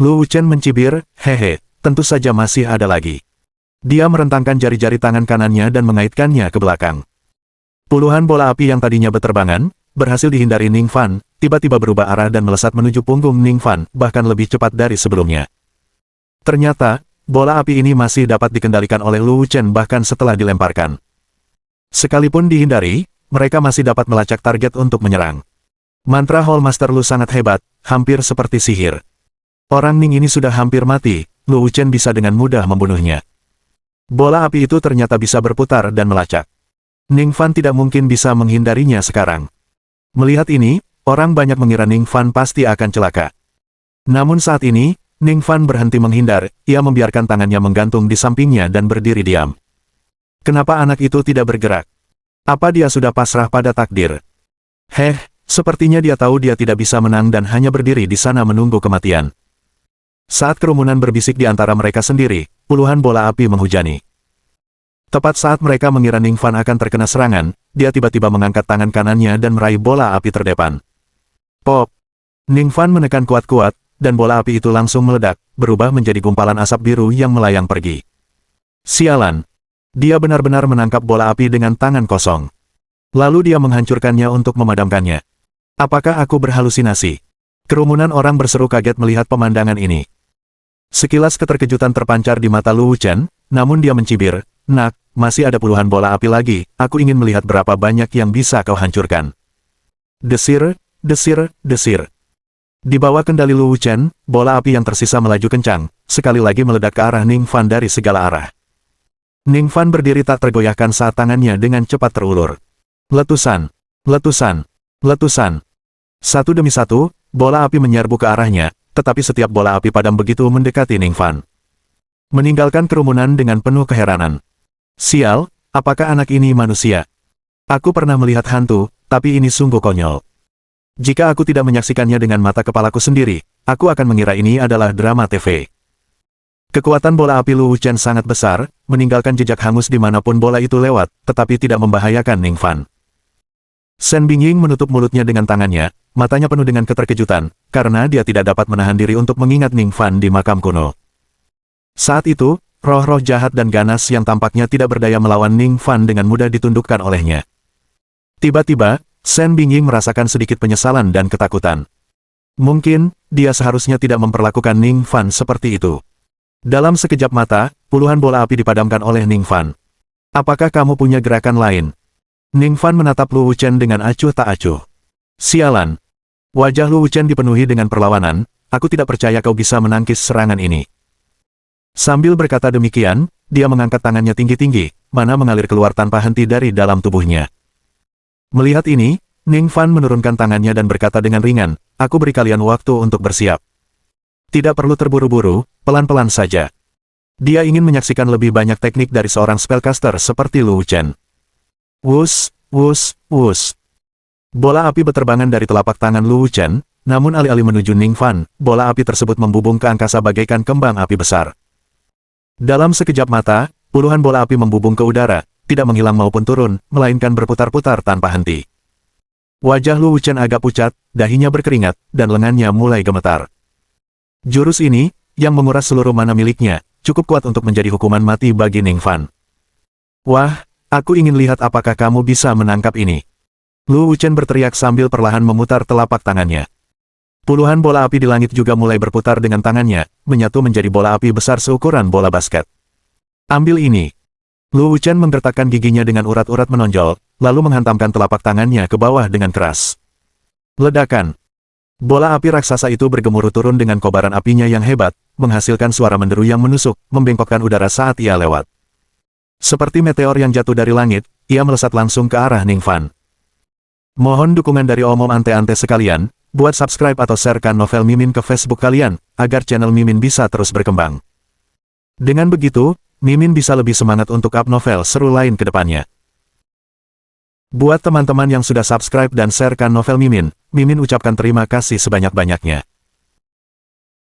Lu Wuchen mencibir, hehe, tentu saja masih ada lagi. Dia merentangkan jari-jari tangan kanannya dan mengaitkannya ke belakang. Puluhan bola api yang tadinya berterbangan, berhasil dihindari Ningfan, tiba-tiba berubah arah dan melesat menuju punggung Ningfan, bahkan lebih cepat dari sebelumnya. Ternyata, bola api ini masih dapat dikendalikan oleh Lu Wuchen bahkan setelah dilemparkan. Sekalipun dihindari, mereka masih dapat melacak target untuk menyerang. Mantra Hallmaster Lu sangat hebat, hampir seperti sihir. Orang Ning ini sudah hampir mati, Lu Wuchen bisa dengan mudah membunuhnya. Bola api itu ternyata bisa berputar dan melacak. Ningfan tidak mungkin bisa menghindarinya sekarang. Melihat ini, orang banyak mengira Ningfan pasti akan celaka. Namun saat ini, Ningfan berhenti menghindar, ia membiarkan tangannya menggantung di sampingnya dan berdiri diam. Kenapa anak itu tidak bergerak? Apa dia sudah pasrah pada takdir? Sepertinya dia tahu dia tidak bisa menang dan hanya berdiri di sana menunggu kematian. Saat kerumunan berbisik di antara mereka sendiri, puluhan bola api menghujani. Tepat saat mereka mengira Ningfan akan terkena serangan, dia tiba-tiba mengangkat tangan kanannya dan meraih bola api terdepan. Pop! Ningfan menekan kuat-kuat, dan bola api itu langsung meledak, berubah menjadi gumpalan asap biru yang melayang pergi. Sialan! Dia benar-benar menangkap bola api dengan tangan kosong. Lalu dia menghancurkannya untuk memadamkannya. Apakah aku berhalusinasi? Kerumunan orang berseru kaget melihat pemandangan ini. Sekilas keterkejutan terpancar di mata Lu Wuchen, namun dia mencibir, "Nak, masih ada puluhan bola api lagi, aku ingin melihat berapa banyak yang bisa kau hancurkan." Desir, desir, desir. Di bawah kendali Lu Wuchen, bola api yang tersisa melaju kencang, sekali lagi meledak ke arah Ning Fan dari segala arah. Ning Fan berdiri tak tergoyahkan saat tangannya dengan cepat terulur. Letusan, letusan, letusan. Satu demi satu, bola api menyerbu ke arahnya, tetapi setiap bola api padam begitu mendekati Ning Fan. Meninggalkan kerumunan dengan penuh keheranan. Sial, apakah anak ini manusia? Aku pernah melihat hantu, tapi ini sungguh konyol. Jika aku tidak menyaksikannya dengan mata kepalaku sendiri, aku akan mengira ini adalah drama TV. Kekuatan bola api Lu Wuchen sangat besar, meninggalkan jejak hangus dimanapun bola itu lewat, tetapi tidak membahayakan Ning Fan. Shen Bingying menutup mulutnya dengan tangannya, matanya penuh dengan keterkejutan, karena dia tidak dapat menahan diri untuk mengingat Ning Fan di makam kuno. Saat itu, roh-roh jahat dan ganas yang tampaknya tidak berdaya melawan Ning Fan dengan mudah ditundukkan olehnya. Tiba-tiba, Shen Bingying merasakan sedikit penyesalan dan ketakutan. Mungkin, dia seharusnya tidak memperlakukan Ning Fan seperti itu. Dalam sekejap mata, puluhan bola api dipadamkan oleh Ning Fan. Apakah kamu punya gerakan lain? Ning Fan menatap Lu Wuchen dengan acuh tak acuh. Sialan. Wajah Lu Wuchen dipenuhi dengan perlawanan, aku tidak percaya kau bisa menangkis serangan ini. Sambil berkata demikian, dia mengangkat tangannya tinggi-tinggi, mana mengalir keluar tanpa henti dari dalam tubuhnya. Melihat ini, Ning Fan menurunkan tangannya dan berkata dengan ringan, aku beri kalian waktu untuk bersiap. Tidak perlu terburu-buru, pelan-pelan saja. Dia ingin menyaksikan lebih banyak teknik dari seorang spellcaster seperti Lu Wuchen. Wus, wus, wus. Bola api beterbangan dari telapak tangan Lu Wuchen, namun alih-alih menuju Ning Fan, bola api tersebut membubung ke angkasa bagaikan kembang api besar. Dalam sekejap mata, puluhan bola api membubung ke udara, tidak menghilang maupun turun, melainkan berputar-putar tanpa henti. Wajah Lu Wuchen agak pucat, dahinya berkeringat, dan lengannya mulai gemetar. Jurus ini, yang menguras seluruh mana miliknya, cukup kuat untuk menjadi hukuman mati bagi Ning Fan. Wah, aku ingin lihat apakah kamu bisa menangkap ini. Lu Wuchen berteriak sambil perlahan memutar telapak tangannya. Puluhan bola api di langit juga mulai berputar dengan tangannya, menyatu menjadi bola api besar seukuran bola basket. Ambil ini. Lu Wuchen menggertakkan giginya dengan urat-urat menonjol, lalu menghantamkan telapak tangannya ke bawah dengan keras. Ledakan. Bola api raksasa itu bergemuruh turun dengan kobaran apinya yang hebat, menghasilkan suara menderu yang menusuk, membengkokkan udara saat ia lewat. Seperti meteor yang jatuh dari langit, ia melesat langsung ke arah Ning Fan. Mohon dukungan dari omom ante-ante sekalian, buat subscribe atau sharekan novel Mimin ke Facebook kalian, agar channel Mimin bisa terus berkembang. Dengan begitu, Mimin bisa lebih semangat untuk up novel seru lain ke depannya. Buat teman-teman yang sudah subscribe dan sharekan novel Mimin, Mimin ucapkan terima kasih sebanyak-banyaknya.